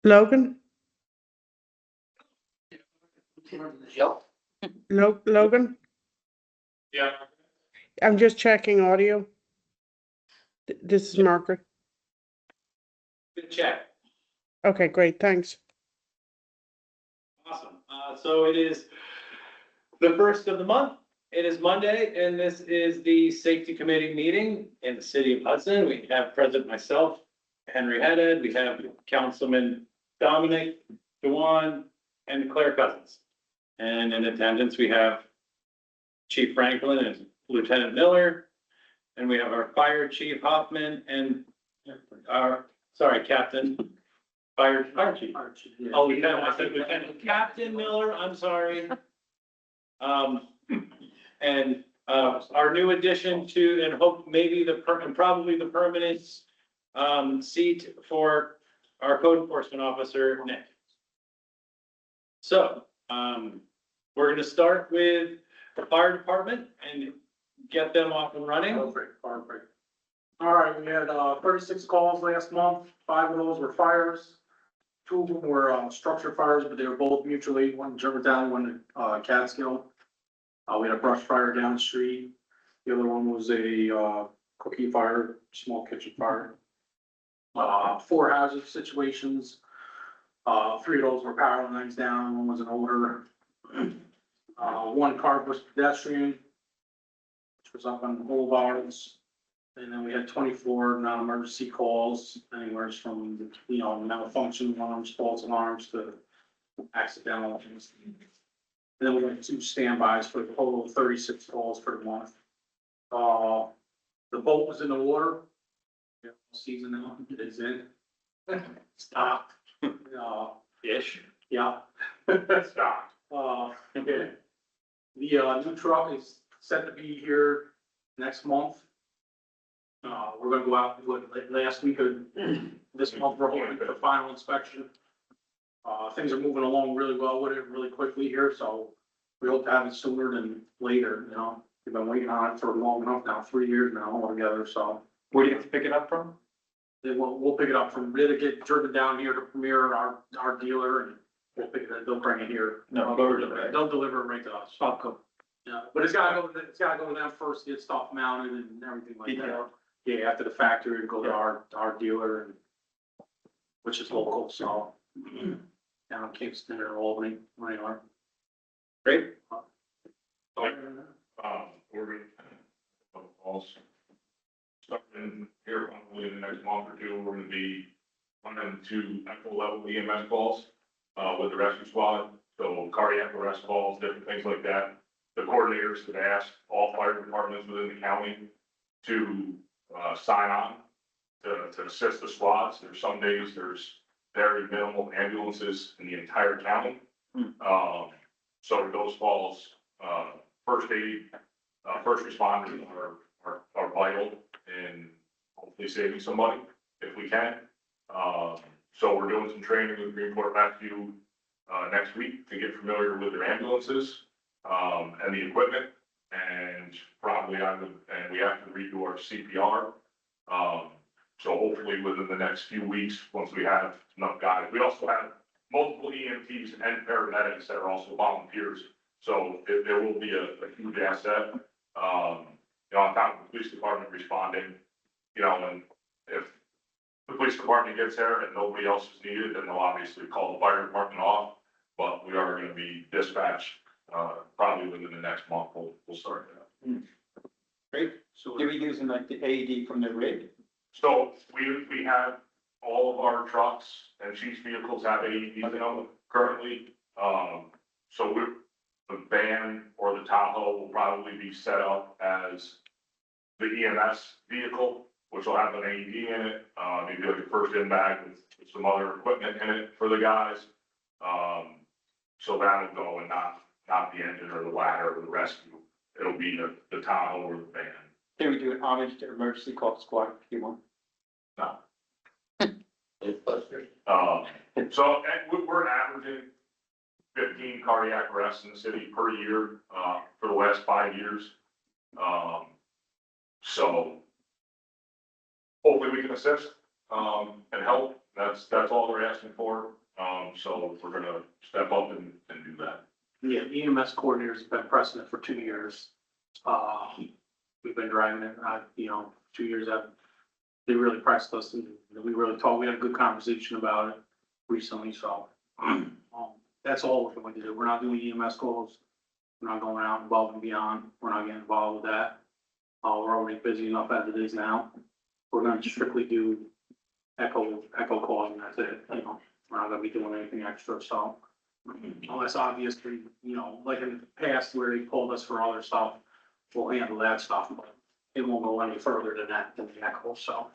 Logan? Logan? Yeah. I'm just checking audio. This is Margaret. Good check. Okay, great, thanks. Awesome. So it is the first of the month. It is Monday, and this is the Safety Committee meeting in the city of Hudson. We have present myself, Henry Headed. We have Councilman Dominic Dewan and Claire Cousins. And in attendance, we have Chief Franklin and Lieutenant Miller. And we have our Fire Chief Hoffman and our, Captain. Fire Chief. Oh, Lieutenant, I said Lieutenant. Captain Miller, I'm sorry. And our new addition to, and hope maybe and probably the permanent seat for our code enforcement officer, Nick. So, we're gonna start with the fire department and get them off and running. Perfect. All right, we had 36 calls last month. 5 of those were fires. 2 of them were structure fires, but they were both mutually, one in Germantown, one in Catskill. We had a brush fire down the street. The other one was a cookie fire, small kitchen fire. 4 hazard situations. 3 of those were power lines down, one was an odor. 1 car was pedestrian, which was up on the boulevards. And then we had 24 non-emergency calls, anywhere from, malfunction alarms, false alarms to accidental things. And then we had 2 standbys for a total of 36 calls for the month. The boat was in the water. Season now, it is in. Stopped. Ish. Yeah. Stop. Okay. The new truck is set to be here next month. We're gonna go out, last week of this month, we're hoping for the final inspection. Things are moving along really well with it, really quickly here, so we hope to have it sooner than later, We've been waiting on it for long enough now, 3 years now altogether, so. Where do you have to pick it up from? We'll pick it up from, they'll get driven down here to Premier, our dealer, and we'll pick it up, they'll bring it here. No, They'll deliver it right to us. Oh, cool. Yeah, but it's gotta go to them first, get stuff mounted and everything like that. Yeah, after the factory, and go to our dealer, and which is local, so. Down in Kingston or Albany, where you are. Great. We're going to also starting here probably in the next month or 2, we're going to be running 2 echo level EMS calls with the rescue squad. So cardiac arrest calls, different things like that. The coordinators have asked all fire departments within the county to sign on to assist the squads. There's some days there's very minimal ambulances in the entire county. So those calls, first aid, first responders are vital in hopefully saving somebody if we can. So we're doing some training with Greenport Rescue next week to get familiar with their ambulances and the equipment, and probably and we have to redo our CPR. So hopefully within the next few weeks, once we have enough guys, we also have multiple EMTs and paramedics that are also volunteers. So it will be a huge asset. On top of the police department responding, and if the police department gets there and nobody else is needed, then they'll obviously call the fire department off. But we are going to be dispatched probably within the next month. We'll start that. Great. So Are we using like the AED from the rig? So we have all of our trucks and chief's vehicles have AEDs in them currently. So the van or the Tahoe will probably be set up as the EMS vehicle, which will have an AED in it, maybe like a first in bag with some other equipment in it for the guys. So that'll go, and not the engine or the ladder or the rescue. It'll be the Tahoe or the van. Can we do an homage to emergency call squad if you want? No. So we're averaging 15 cardiac arrests in the city per year, for the last 5 years. So hopefully we can assist, and help That's all they're asking for. So we're gonna step up and do that. Yeah, EMS coordinator's been pressing it for 2 years. We've been driving it, 2 years out. They really pressed us and we really talked, we had a good conversation about it recently, so. That's all we're going to do. We're not doing EMS calls. We're not going out above and beyond. We're not getting involved with that. We're already busy enough as it is now. We're gonna strictly do echo calls and that's it, We're not gonna be doing anything extra, so. Unless obviously, like in the past where they called us for other stuff, we'll handle that stuff, but it won't go any further than that, than the echo, so.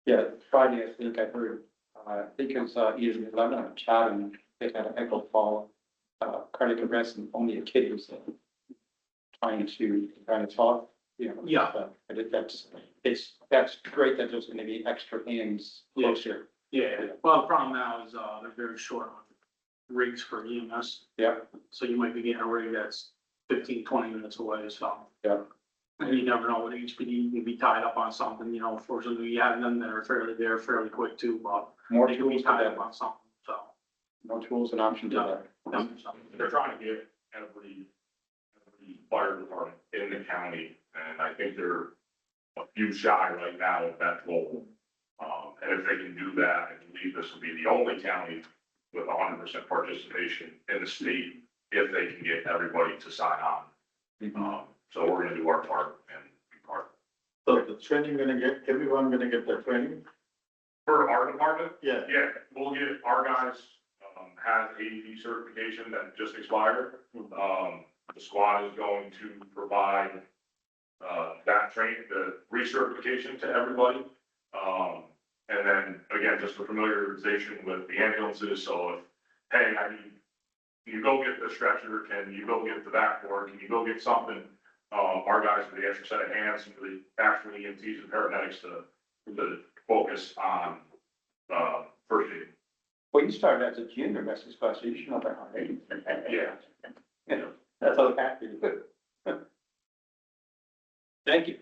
Yeah, Friday, I think I heard, I think it was either 11 or Chatham, they had an echo call, cardiac arrest, and only a kid was trying to kind of talk, Yeah. I think that's great that there's gonna be extra hands closer. Yeah, well, the problem now is, they're very short on rigs for EMS, Yeah, so you might be getting a rig that's 15, 20 minutes away, so. yeah. And you never know what HPD, you can be tied up on something, fortunately, you have them that are fairly quick too, but More they can be tools tied to up on something, so. more tools and options to that. They're trying to get every fire department in the county, and I think they're a few shy right now of that goal. And if they can do that, I believe this will be the only county with 100% participation in the state, if they can get everybody to sign on. So we're gonna do our part and be part. So the training everyone gonna get the training? For our department, Yeah. yeah, we'll get, our guys, have AED certification that just expired. The squad is going to provide, that the recertification to everybody. And then again, just for familiarization with the ambulances, so if, hey, you go get the stretcher, can you go get the backboard, can you go get something? Our guys with the extra set of hands, and the actual EMTs and paramedics to focus on, first aid. Well, you started as a junior rescue specialist, you should know that already. Yeah. That's all happy. Thank you.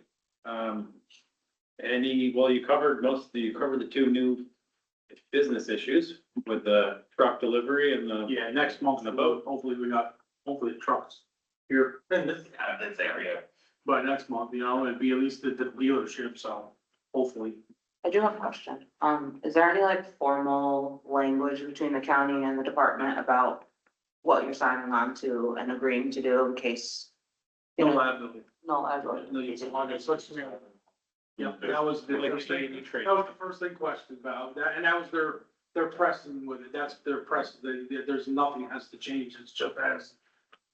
You covered the two new business issues with the truck delivery and the. Yeah, next month, On the boat. hopefully the trucks here in this area. But next month, it'd be at least the dealership, so hopefully. I do have a question. Is there any like formal language between the county and the department about what you're signing on to and agreeing to do in case? No liability. No, liability. No, you can log in, so it's- Yeah, that was the first thing, that was the first thing questioned about, that, and that was their pressing with it, that's their press, there's nothing has to change, it's just as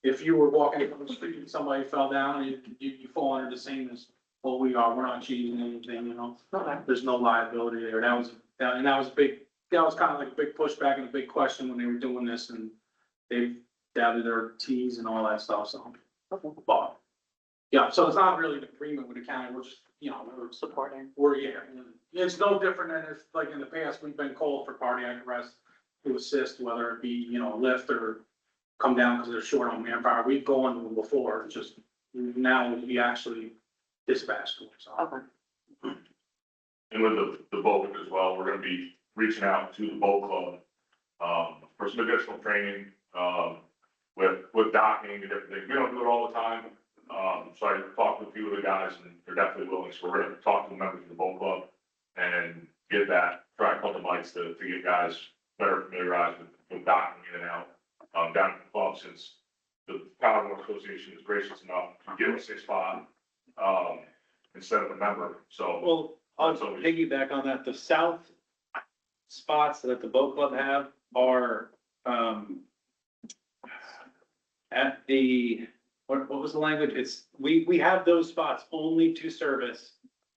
if you were walking down the street and somebody fell down, you fall under the same as what we are, we're not changing anything, Okay. there's no liability there, that was kind of like a big pushback and a big question when they were doing this, and they've doubted their Ts and all that stuff, so. Okay. But, yeah, so it's not really an agreement with the county, we're just, Supporting. it's no different than if, like in the past, we've been called for cardiac arrest to assist, whether it be, lift or come down because they're short on manpower. We've gone to them before, it's just now we actually dispatch them, so. Okay. And with the boat as well, we're gonna be reaching out to the boat club, for some additional training, with docking and different things. We don't do it all the time. So I talked with a few of the guys and they're definitely willing. So we're gonna talk to the members of the boat club and get that, try a couple nights to get guys better familiarized with docking in and out, down at the club, since the Power Association is gracious enough to give us a spot, instead of a member. So Well, I'll That's always- piggyback on that. The south spots that the boat club have are, at the, what was the language? We have those spots only to service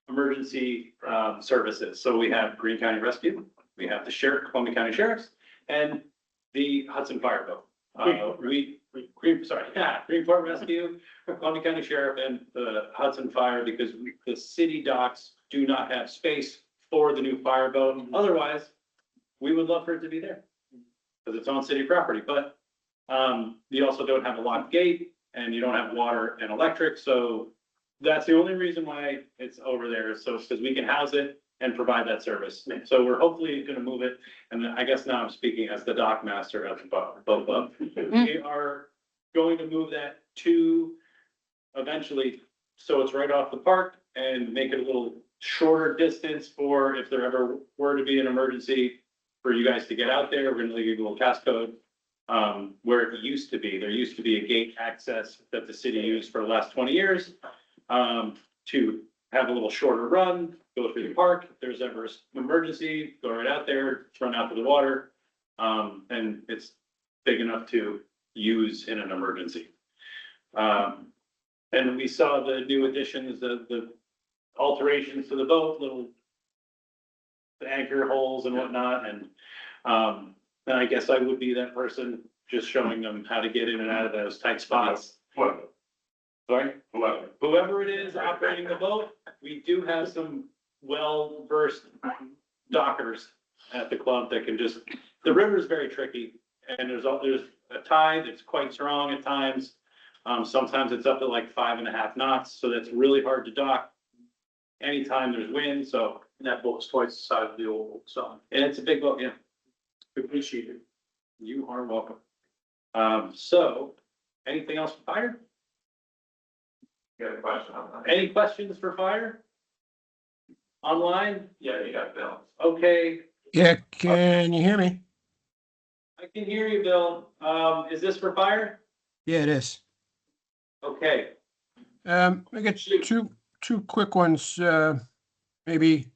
emergency, services. So we have Green County Rescue, we have the Columbia County Sheriff's, and the Hudson Fire Boat. Greenport Rescue, Columbia County Sheriff, and the Hudson Fire, because the city docks do not have space for the new fireboat. Otherwise, we would love for it to be there, because it's on city property, but you also don't have a locked gate, and you don't have water and electric, so that's the only reason why it's over there, so because we can house it and provide that service. So we're hopefully gonna move it, and I guess now I'm speaking as the dock master of the boat club. We are going to move that to eventually, so it's right off the park and make it a little shorter distance for if there ever were to be an emergency for you guys to get out there. We're gonna leave you a little passcode. Where it used to be, there used to be a gate access that the city used for the last 20 years. To have a little shorter run, go through the park. If there's ever an emergency, go right out there, run out to the water. And it's big enough to use in an emergency. And we saw the new additions, the alterations to the boat, little the anchor holes and whatnot, and I guess I would be that person just showing them how to get in and out of those tight spots. Whatever, Sorry, whatever. whoever it is operating the boat, we do have some well-versed dockers at the club that can just, the river is very tricky, and there's a tide that's quite strong at times. Sometimes it's up to like 5.5 knots, so that's really hard to dock anytime there's wind, so, And that boat's twice the size of the old boat, so and it's a big boat, yeah. we appreciate it. You are welcome. So, anything else for fire? You got a question on that? Any questions for fire? Online? Yeah, you got Bill. Okay, Yeah, can you hear me? I can hear you, Bill. Is this for fire? Yeah, it is. Okay, I got two quick ones, maybe.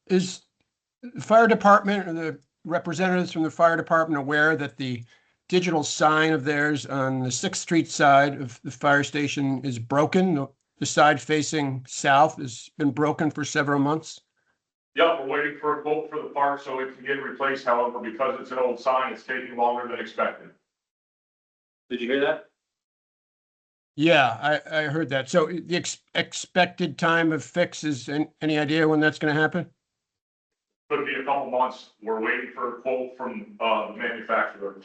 Is the fire department or the representatives from the fire department aware that the digital sign of theirs on the 6th Street side of the fire station is broken? The side facing south has been broken for several months. Yep, we're waiting for a quote for the park so it can get replaced. However, because it's an old sign, it's taking longer than expected. did you hear that? Yeah, I heard that. So the expected time of fix is, any idea when that's gonna happen? Could be a couple months. We're waiting for a quote from, the manufacturer.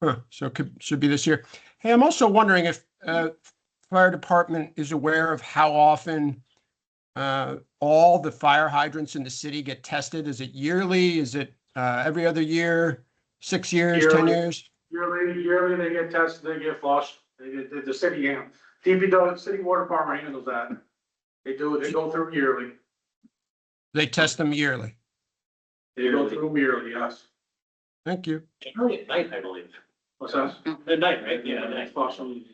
Huh, so it should be this year. Hey, I'm also wondering if fire department is aware of how often all the fire hydrants in the city get tested. Is it yearly? Is it every other year? 6 years, 10 Yearly. years? Yearly they get tested, they get flushed, the city, DPW, city water department handles that. They go through yearly, They test them yearly. they go through yearly, yes. Thank you. Generally at night, I believe. What's that? At night, right? Yeah, at They night. flush them,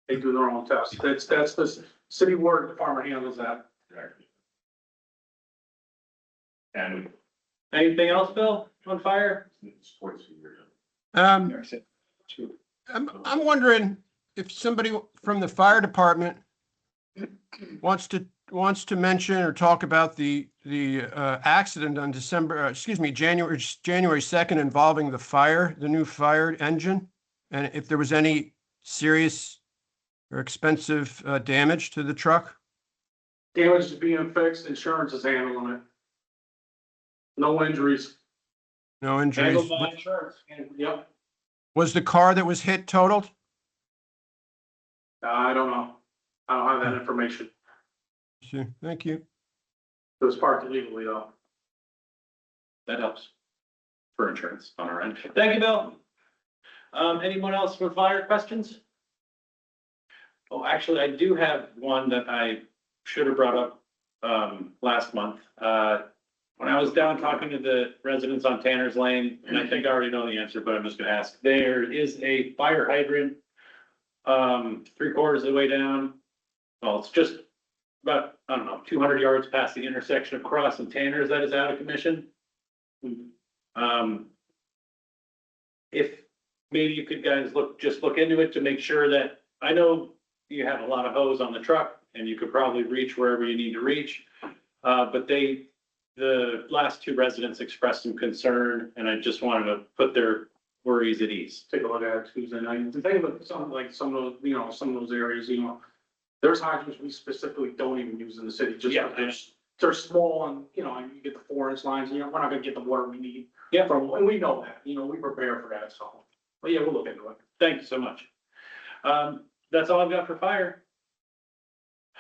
they do their own tests, that's the city water department handles that. And Anything else, Bill, on fire? sports year. I'm wondering if somebody from the fire department wants to mention or talk about the accident on January 2nd involving the new fire engine, and if there was any serious or expensive damage to the truck. Damage is being fixed, insurance is handling it. No injuries. No injuries. Handled by insurance. Yep, Was the car that was hit totaled? I don't know, I don't have that information, Sure. Thank you. it was parked illegally though. That helps for insurance on our end. Thank you, Bill. Anyone else with fire questions? Oh, actually, I do have one that I should have brought up, last month. When I was down talking to the residents on Tanner's Lane, and I think I already know the answer, but I'm just gonna ask, there is a fire hydrant, 3/4 of the way down. Well, it's just about, I don't know, 200 yards past the intersection of Cross and Tanner's that is out of commission. If maybe you could guys look into it to make sure that, I know you have a lot of hose on the truck and you could probably reach wherever you need to reach. But the last 2 residents expressed some concern, and I just wanted to put their worries at ease. Take a look at it Tuesday night. The thing about some of those, some of those areas, there's hydrants we specifically don't even use in the city, just Yeah. because they're small and, you get the 4-inch lines, we're not gonna get the water we need. Yeah. And we know that, we prepare for that, so, but yeah, we'll look into it. Thank you so much. That's all I've got for fire.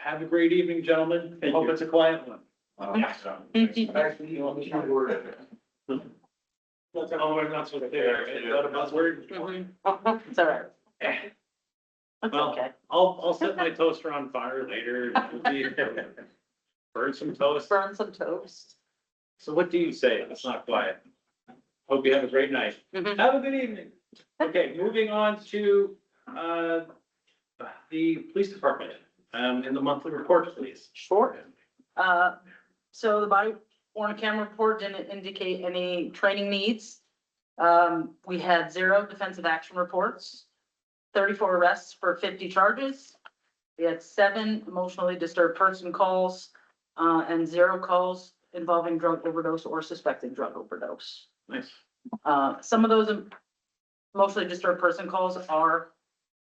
have a great evening, gentlemen. Thank Hope you. it's a quiet one. Actually, you only have word. Oh, we're not supposed to say that, right? Is that a buzzword? It's all right. It's Well, okay. I'll set my toaster on fire later. Burn some toast. Burn some toast. So what do you say? if It's not quiet. Hope you have a great night. Mhm. Have a good evening. Okay, moving on to, the police department, in the monthly report, please. Sure. So the body worn camera report didn't indicate any training needs. We had 0 defensive action reports, 34 arrests for 50 charges. We had 7 emotionally disturbed person calls, and 0 calls involving drug overdose or suspected drug overdose. Nice. Some of those emotionally disturbed person calls are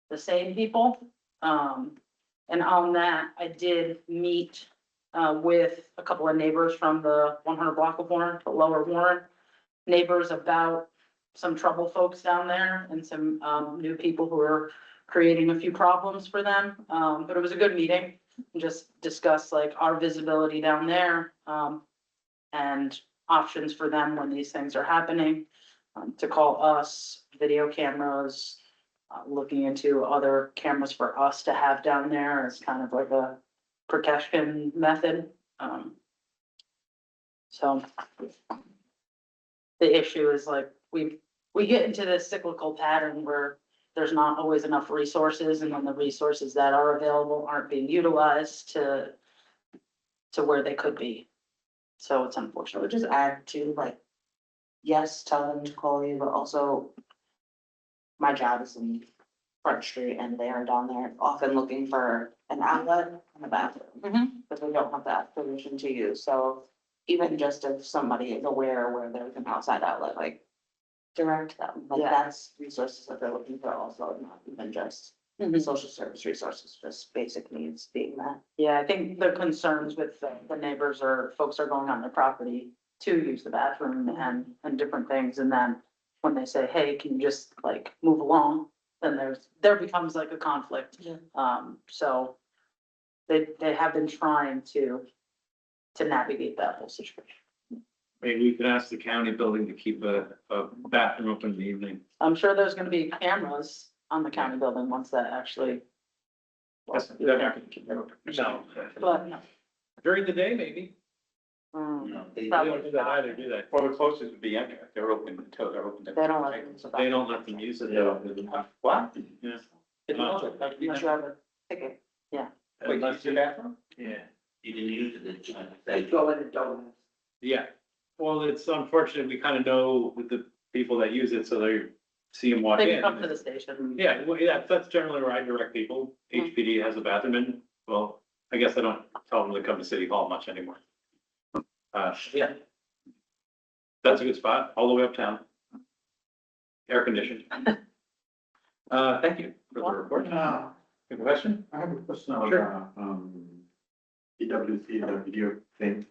the same people. And on that, I did meet with a couple of neighbors from the 100 block of Warren, to Lower Warren. Neighbors about some trouble folks down there and some new people who are creating a few problems for them. But it was a good meeting. Just discuss like our visibility down there and options for them when these things are happening. To call us, video cameras, looking into other cameras for us to have down there as kind of like a protection method. So the issue is like, we get into this cyclical pattern where there's not always enough resources, and then the resources that are available aren't being utilized to where they could be. So it's I would unfortunate. just add to like, yes, tell them to call you, but also my job is in Front Street and they are down there often looking for an outlet and a bathroom. Mhm. But they don't have that permission to use, so even just if somebody is aware where there's an outside outlet, like direct them, like Yeah. that's resources that they're looking for also, not even just Mhm. social service resources, just basic needs being met. Yeah, I think the concerns with the neighbors or folks are going on their property to use the bathroom and different things. And then when they say, hey, can you just like move along? Then there becomes like a conflict. Yeah. So they have been trying to navigate that whole situation. Maybe we could ask the county building to keep a bathroom open in the evening. I'm sure there's gonna be cameras on the county building once that actually. They're not gonna keep it open. No. But no. During the day, maybe. They don't do that either, do they? Well, the closest would be Emmett. They're open until they're open. They don't let them use the They bathroom. don't let them use it. What? Yeah. It's also, like, Unless you have a ticket. wait, you use the bathroom? Yeah. You didn't use it. They go in and don't. Yeah. Well, it's unfortunate. We kind of know with the people that use it, so they see them walk They can in. come to the station. Yeah, well, yeah, that's generally where I direct people. HPD has a bathroom and, well, I guess I don't tell them to come to City Hall much anymore. Yeah. That's a good spot, all the way uptown. Air conditioned. Thank you for the report. Good question? I have a question Sure. about, PWC, the video thing,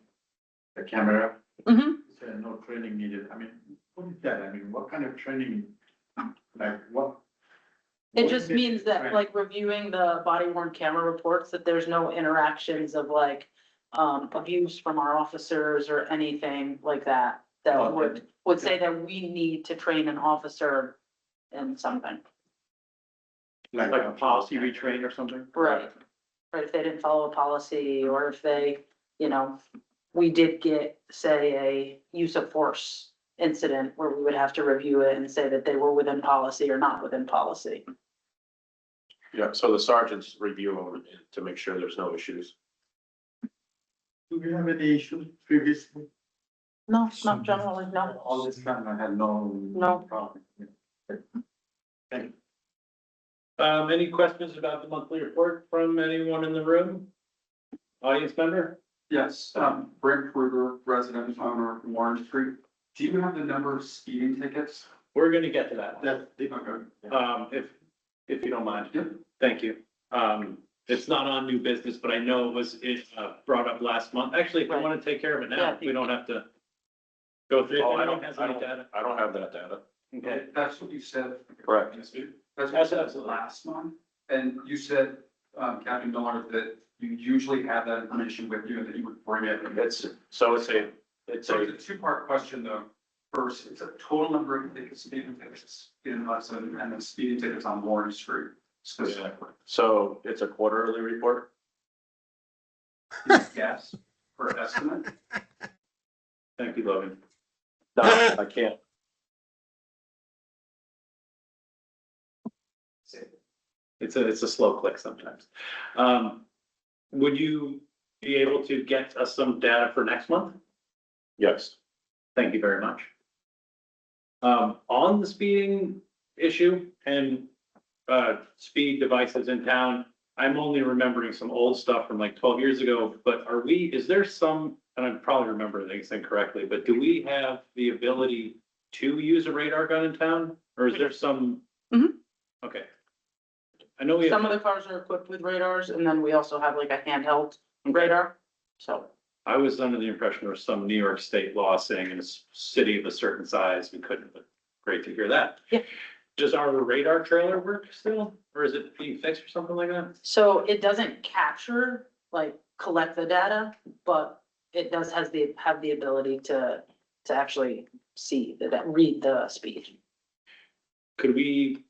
the camera. Mhm. You said no training needed. I mean, what is that? I mean, what kind of training? Like what? It what just is it means that training? like reviewing the body worn camera reports, that there's no interactions of like abuse from our officers or anything like that. That Oh, would say that we need to train an officer in something. Like a policy retrain or something? Right. Right, if they didn't follow a policy or if they, you know, we did get, say, a use of force incident where we would have to review it and say that they were within policy or not within policy. Yeah, so the sergeants review them to make sure there's no issues. Do we have any issues previously? No, not generally, no. All this time I had no. No. Problem. Any questions about the monthly report from anyone in the room? Audience member? Yes, Brent Kruger, resident owner of Warren Street. Do you have the number of speeding tickets? We're gonna get to that. That's the. Okay. If you don't mind. Yep. Thank you. It's not on new business, but I know it brought up last month. Actually, if you Right. want to take care of it Yeah, now, I we don't have to go through. Oh, If I anyone don't, has I any don't, data. I don't have that data. Okay. That's what you said. Correct. That's what you said Absolutely. last month. And you said, Captain Miller, that you usually have that information with you and that you would bring it? It's, so it's a, So it's a two-part question though. First, it's a total number of tickets, speeding tickets in Hudson and then speeding tickets on Warren Street specifically. so it's a quarterly report. Yes, for estimate. Thank you, Logan. No, I can't. It's a slow click sometimes. Would you be able to get us some data for next month? Yes. Thank you very much. On the speeding issue and, speed devices in town, I'm only remembering some old stuff from like 12 years ago, but is there some, and I'm probably remembering things incorrectly, but do we have the ability to use a radar gun in town? Or is there some? Mhm. Okay. I know we Some have, of the cars are equipped with radars, and then we also have like a handheld radar, so. I was under the impression there was some New York state law saying in a city of a certain size, we couldn't, but great to hear that. Yeah. Does our radar trailer work still, or is it being fixed or something like that? So it doesn't capture, like, collect the data, but it does have the ability to actually see read the speed. Could we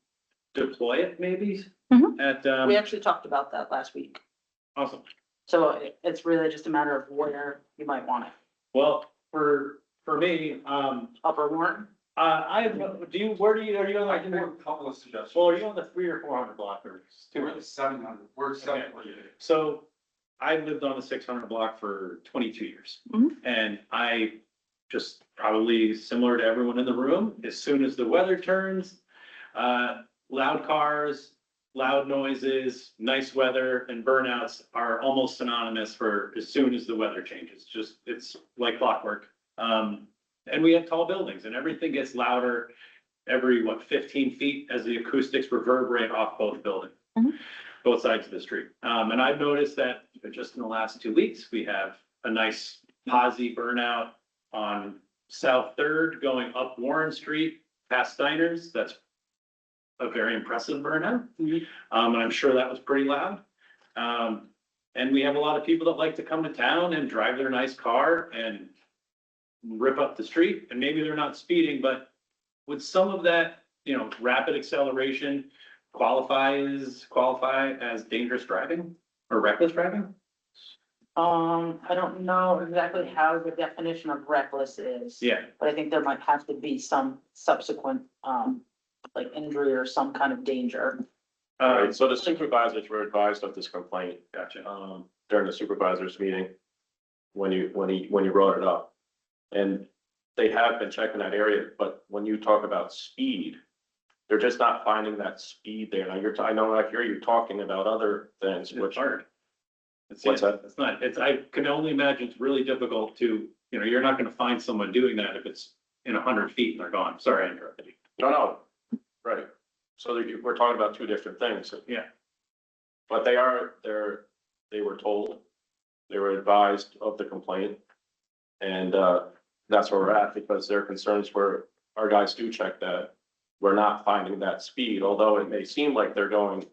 deploy it maybe? Mhm. At, We actually talked about that last week. awesome. So it's really just a matter of where you might want it. Well, for me, Upper Warren? where are you I on can the, make a couple of suggestions. well, are you on the 300 or 400 block or? We're the 700, we're 700. So I lived on the 600 block for 22 years. Mhm. And I just probably similar to everyone in the room, as soon as the weather turns, loud cars, loud noises, nice weather and burnouts are almost synonymous for as soon as the weather changes. Just, it's like clockwork. And we have tall buildings and everything gets louder every, 15 feet as the acoustics reverberate off both buildings. Mhm. Both sides of the street. And I've noticed that just in the last 2 weeks, we have a nice posi burnout on South Third going up Warren Street past Steiner's. That's a very impressive burnout. And I'm sure that was pretty loud. And we have a lot of people that like to come to town and drive their nice car and rip up the street. And maybe they're not speeding, but would some of that, rapid acceleration qualify as dangerous driving or reckless driving? I don't know exactly how the definition of reckless is. Yeah, But I think there might have to be some subsequent, like injury or some kind of danger. Alright, so the supervisors were advised of this complaint, gotcha. during the supervisors meeting. When you brought it up. And they have been checking that area, but when you talk about speed, they're just not finding that speed there. Now I know I hear you talking about other things, It's which hard. What's that? It's not, I can only imagine it's really difficult to, you're not gonna find someone doing that if it's in 100 feet and they're gone. Sorry, I interrupted you. No, right. So we're talking about two different things. Yeah. But they were told, they were advised of the complaint. And, that's where we're at because their concerns were, our guys do check that. We're not finding that speed, although it may seem like they're going.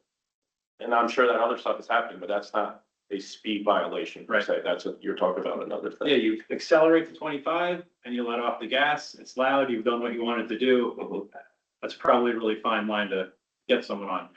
And I'm sure that other stuff is happening, but that's not a speed violation per Right. se. That's what you're talking about, another Yeah, thing. you accelerate to 25 and you let off the gas. It's loud. You've done what you wanted to do. That's probably a really fine line to get someone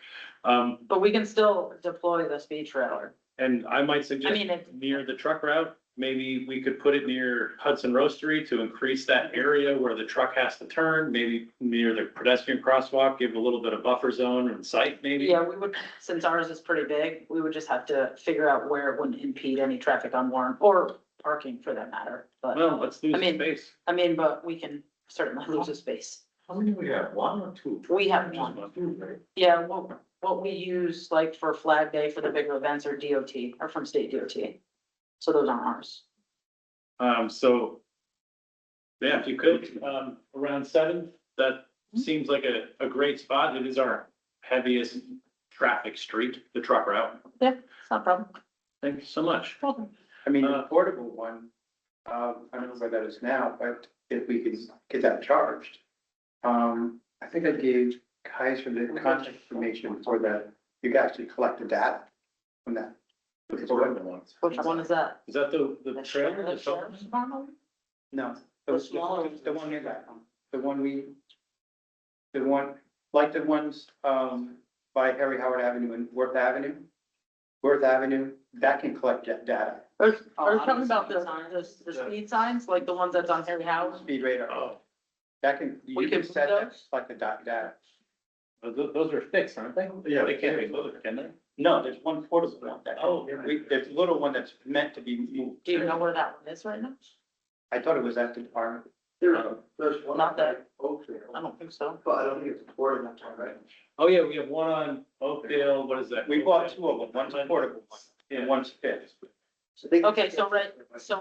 on. But we can still deploy the speed trailer. And I might I suggest mean, near the truck route, maybe we could put it near Hudson Roastery to increase that area where the truck has to turn, maybe near the pedestrian crosswalk, give a little bit of buffer zone and sight maybe. Yeah, we would, since ours is pretty big, we would just have to figure out where it wouldn't impede any traffic on Warren or parking for that matter. But, Well, let's lose I mean- space. but we can certainly lose a space. How many do we have? One or two? We have one. Two, right? Yeah, what we use like for Flag Day for the bigger events are DOT, or from state DOT. So those aren't ours. So. Yeah, if you could, around 7, that seems like a great spot. It is our heaviest traffic street, the truck route. Yeah, it's not a problem. Thank you so much. I mean, the portable one, I don't know where that is now, but if we can get that charged. I think I gave Kaiser the contact information for that. You can actually collect the data from that. Which one is that? Is that the trail? The sheriff's department? No, The smaller the one near that, the one, like the ones, by Harry Howard Avenue and Worth Avenue. Worth Avenue, that can collect data, Are you talking about the speed signs, like the ones that's on Harry House? speed radar. Oh, That can, We you can can set move that, those? like the data. those are fixed, aren't they? Yeah. They can't be moved, can they? No, there's one portable one that. Oh. There's a little one that's meant to be moved. Do you know where that one is right now? I thought it was at the department. There's one. Not that- Oakdale, I don't think so. but I don't think it's portable, right? Oh, yeah, we have one on Oakdale, what is that? We bought two of them, one's a portable one and one's fixed. Okay, so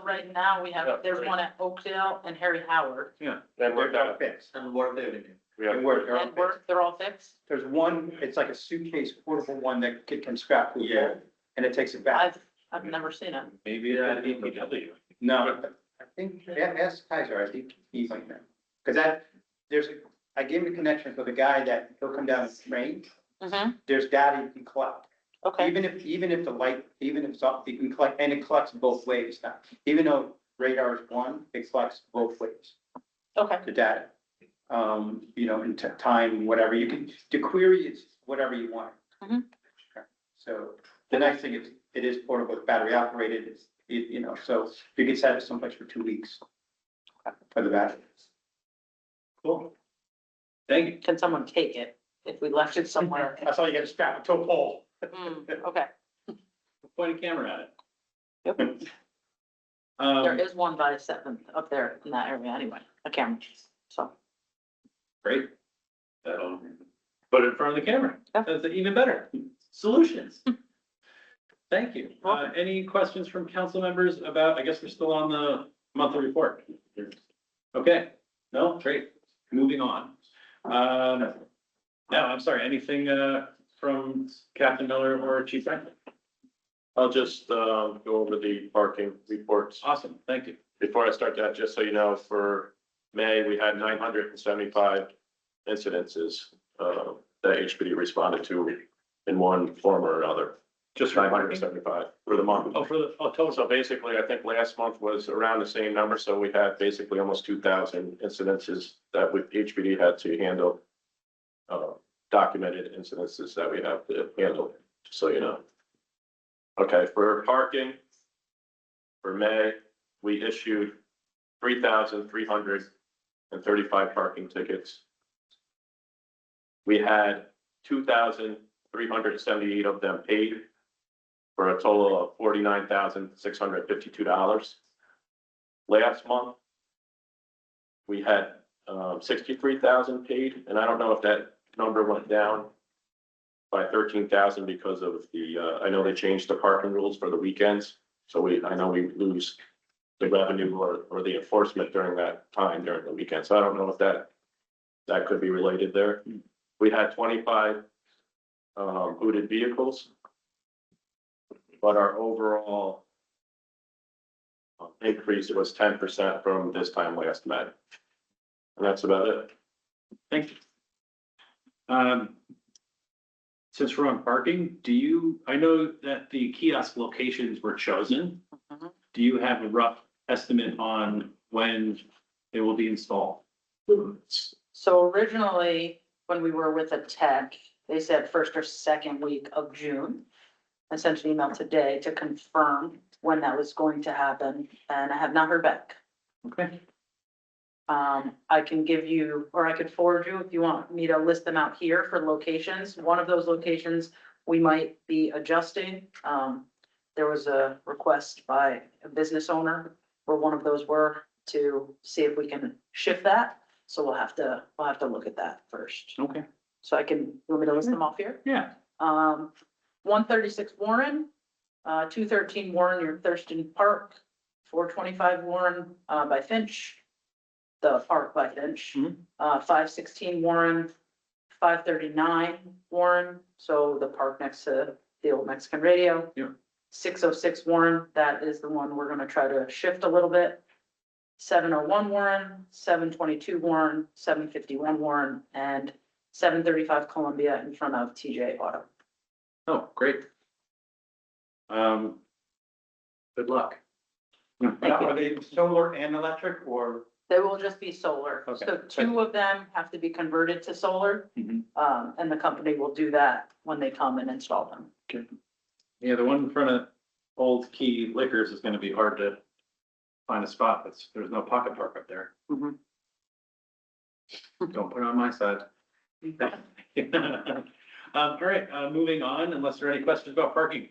right now we have, there's one at Oakdale and Harry Howard. Yeah. Then we're They're done. fixed. And what they do? We have, They work, they're all And fixed. they're all fixed? There's one, it's like a suitcase portable one that can scrap through. Yeah. And it takes it back. I've never seen it. Maybe it's at DPW. No, I think, ask Kaiser, I think he's like that. Cause that, I gave him a connection for the guy that he'll come down and train. Mm-hmm, There's data you can collect. okay, Even if the light, even if it's off, you can collect, and it collects both ways now. Even though radar is one, it collects both ways, okay. the data. In time, whatever, the query is whatever you want. Mhm. So the nice thing is, it is portable, battery operated, so you can set it someplace for 2 weeks. For the battery. Cool. Thank you. Can someone take it if we left it somewhere? That's all you gotta strap it to a pole. Okay, Point a camera at it. yep. There is one by Seventh up there in that area anyway, a camera, so. Great. That'll put it in front of the camera. Yeah. That's even better. Solutions. Thank you. Any questions from council members about, I guess we're still on the monthly report. Okay, no, great. Moving on. No, I'm sorry, anything, from Captain Miller or Chief Franklin? I'll just, go over the parking reports. Awesome, thank you. Before I start that, just so you know, for May, we had 975 incidences, that HPD responded to in one form or another. Just for parking? 975 for the month. Oh, for the, total. So basically, I think last month was around the same number, so we had basically almost 2,000 incidences that with HPD had to handle. Documented incidences that we have to handle, just so you know. Okay, for parking, for May, we issued 3,335 parking tickets. We had 2,378 of them paid for a total of $49,652. Last month, we had 63,000 paid, and I don't know if that number went down by 13,000 because of the, I know they changed the parking rules for the weekends. So I know we lose the revenue or the enforcement during that time during the weekend. So I don't know if that could be related there. We had 25 booted vehicles. But our overall increase was 10% from this time last May. And that's about it. Thank you. Since we're on parking, I know that the kiosk locations were chosen. Mhm. Do you have a rough estimate on when they will be installed? So originally, when we were with a tech, they said first or second week of June. I sent an email today to confirm when that was going to happen, and I have not heard back. Okay. I can give you, or I could forward you if you want me to list them out here for locations. One of those locations we might be adjusting. There was a request by a business owner where one of those were to see if we can shift that. So we'll have to look at that first. Okay. So you want me to list them off here? Yeah. 136 Warren, 213 Warren near Thurston Park, 425 Warren, by Finch, the park by Finch, Mhm. 516 Warren, 539 Warren, so the park next to the old Mexican radio. Yeah. 606 Warren, that is the one we're gonna try to shift a little bit. 701 Warren, 722 Warren, 751 Warren, and 735 Columbia in front of TJ Auto. Oh, great. Good luck. Thank you. Are they solar and electric or? They will just be solar. Okay. So two of them have to be converted to solar. Mhm. And the company will do that when they come and install them. Yeah, the one in front of Old Key Liquors is gonna be hard to find a spot. There's no pocket park up there. Mhm. Don't put it on my side. All right, moving on, unless there are any questions about parking.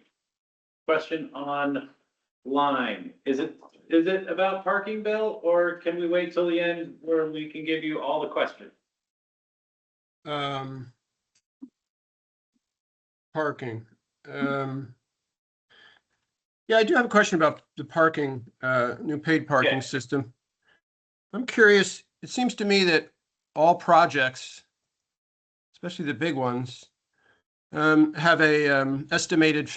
Question on line. Is it about parking, Bill, or can we wait till the end where we can give you all the questions? Parking. Yeah, I do have a question about the parking, new paid parking Yeah. system. I'm curious, it seems to me that all projects, especially the big ones, have a estimated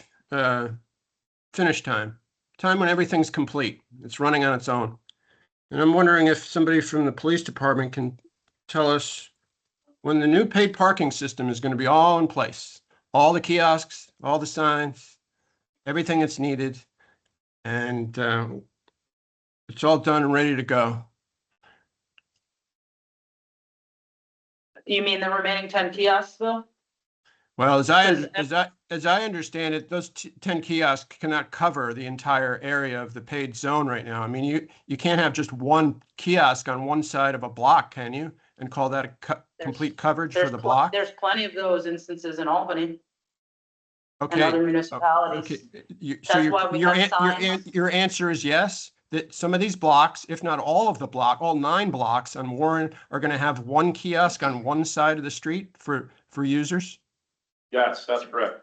finish time when everything's complete. It's running on its own. And I'm wondering if somebody from the police department can tell us when the new paid parking system is going to be all in place, all the kiosks, all the signs, everything that's needed, and it's all done and ready to go. You mean the remaining 10 kiosks, Bill? Well, as I Does understand it, those 10 kiosks cannot cover the entire area of the paid zone right now. I mean, you can't have just one kiosk on one side of a block, can you? And call that a complete coverage for the block? There's plenty of those instances in Albany and Okay. other municipalities. Okay. That's why we have signs. Your answer is yes, that some of these blocks, if not all of the block, all 9 blocks on Warren are going to have one kiosk on one side of the street for users? Yes, that's correct.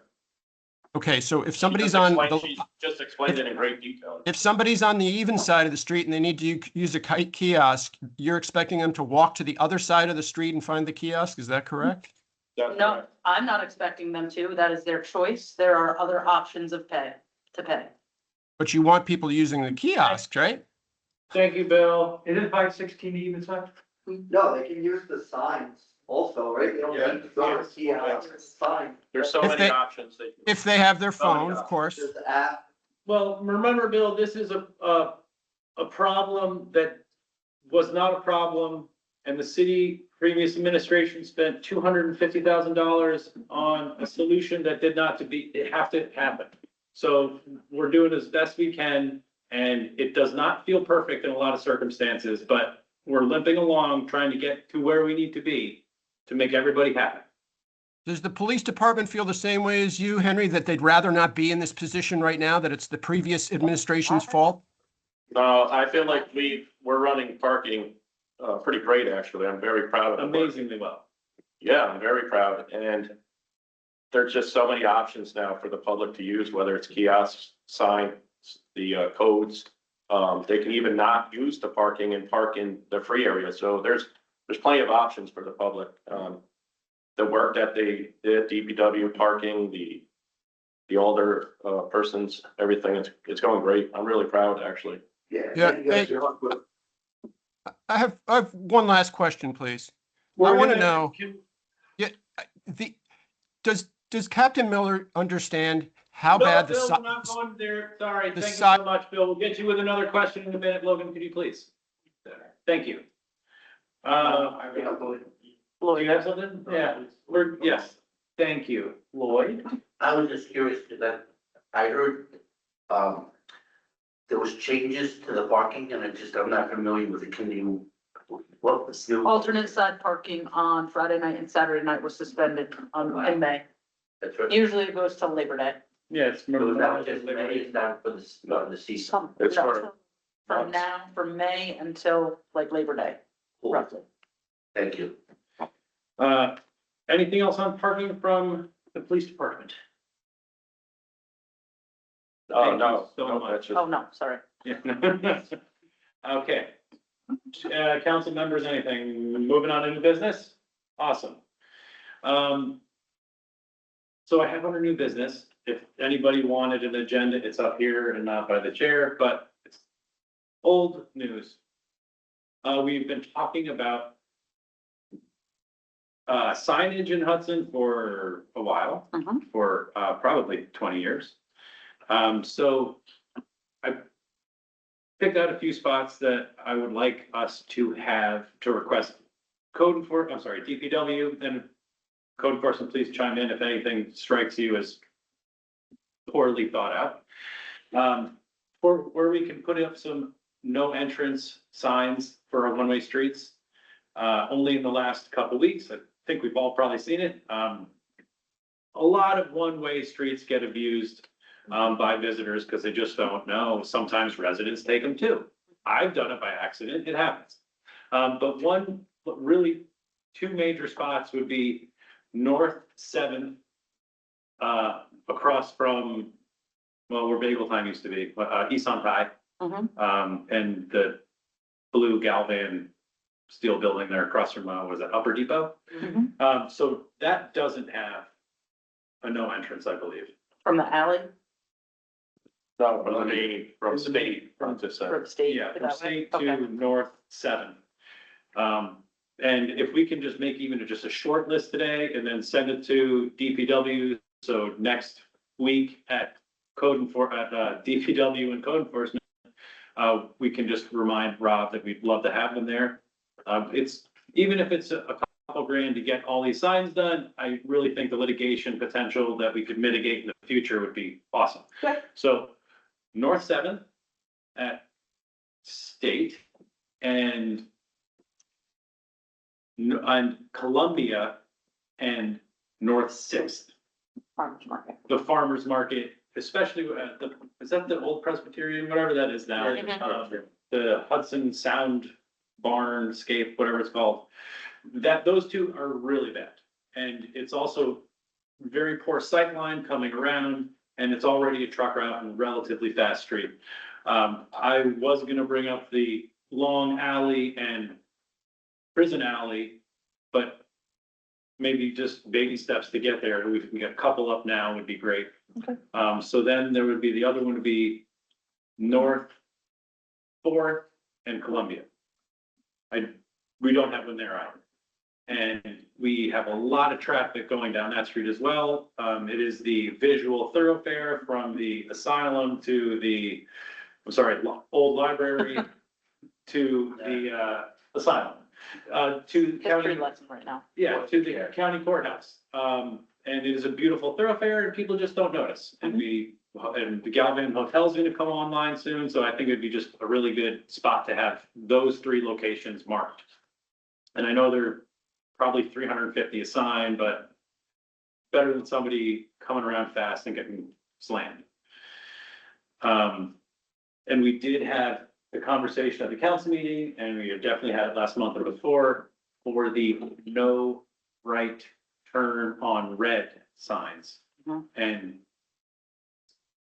Okay, so if She somebody's just on explained- the, She just explained it in great detail. if somebody's on the even side of the street and they need to use a kiosk, you're expecting them to walk to the other side of the street and find the kiosk? Is that correct? That's No, correct. I'm not expecting them to. That is their choice. There are other options of pay. But you want people using the kiosks, right? Thank you, Bill. Is it 516 even side? No, they can use the signs also, right? They don't Yeah. need to go to kiosks, it's fine. There's so If many they- options. If they have their Somebody phone, of else. course. There's the app. Well, remember, Bill, this is a problem that was not a problem, and the city previous administration spent $250,000 on a solution that did not have to happen. So we're doing as best we can, and it does not feel perfect in a lot of circumstances, but we're limping along, trying to get to where we need to be to make everybody happy. Does the police department feel the same way as you, Henry, that they'd rather not be in this position right now, that it's the previous administration's fault? No, I feel like we're running parking, pretty great, actually. I'm very proud of it. Amazingly well. Yeah, I'm very proud, and there's just so many options now for the public to use, whether it's kiosks, signs, the codes. They can even not use the parking and park in the free area, so there's plenty of options for the public. The work that they did, DPW parking, the older persons, everything, it's going great. I'm really proud, actually. Yeah, You guys hey. are good. I have one last question, please. I want to know, does Captain Miller understand how bad the Bill, si- we're not going there. Sorry. the Thank you si- so much, Bill. We'll get you with another question in a minute. Logan, could you please? Thank you. Do you have something? Yeah, yes. Thank you. Lloyd? I was just curious, because I heard, there was changes to the parking, and I'm not familiar with it. Can you, what was new? Alternate side parking on Friday night and Saturday night was suspended in May. That's right. Usually it goes till Labor Day. Yes. So that just May, it's not for the season. It's No, for From now, from May until like Labor Day, Cool. roughly. Thank you. Anything else on parking from the police department? Oh, Thank you no, so no, much. that's just, Oh, no, sorry. Yeah. Okay. Council members, anything? Moving on into business? Awesome. So I have under new business. If anybody wanted an agenda, it's up here and not by the chair, but it's old news. We've been talking about signage in Hudson for a while, Mhm. for probably 20 years. So I picked out a few spots that I would like us to have to request DPW, and code enforcement, please chime in if anything strikes you as poorly thought out. Or where we can put up some no entrance signs for our one-way streets. Only in the last couple weeks, I think we've all probably seen it. A lot of one-way streets get abused by visitors because they just don't know. Sometimes residents take them too. I've done it by accident, it happens. But really, two major spots would be North 7th, across from, well, where Bagel Time used to be, East on High, and the blue Galvan steel building there across from, was that Upper Depot? So that doesn't have a no entrance, I believe. From the alley, No, from state, from this side. from state. Yeah, from that way? state Okay. to North 7. And if we can just make even just a short list today and then send it to DPW, so next week at DPW and code enforcement, we can just remind Rob that we'd love to have them there. It's, even if it's a couple grand to get all these signs done, I really think the litigation potential that we could mitigate in the future would be awesome. Okay. So North 7th at State and Columbia and North 6th. Farmers market. The farmer's market, especially at is that the old Presbyterian, whatever that is now? The Hudson Sound Barnscape, whatever it's called. Those two are really bad. And it's also very poor sight line coming around, and it's already a truck route and relatively fast street. I was gonna bring up the Long Alley and Prison Alley, but maybe just baby steps to get there. We got a couple up now would be great. Okay. So then there would be, the other one would be North 4th and Columbia. We don't have one there either. And we have a lot of traffic going down that street as well. It is the visual thoroughfare from the asylum to the, old library to the asylum. To History county, lesson right now. yeah, to the county courthouse. And it is a beautiful thoroughfare and people just don't notice. And and the Galvin Hotel's gonna come online soon, so I think it'd be just a really good spot to have those three locations marked. And I know they're probably 350 a sign, but better than somebody coming around fast and getting slammed. And we did have the conversation at the council meeting, and we definitely had it last month or before, for the no right turn on red signs. And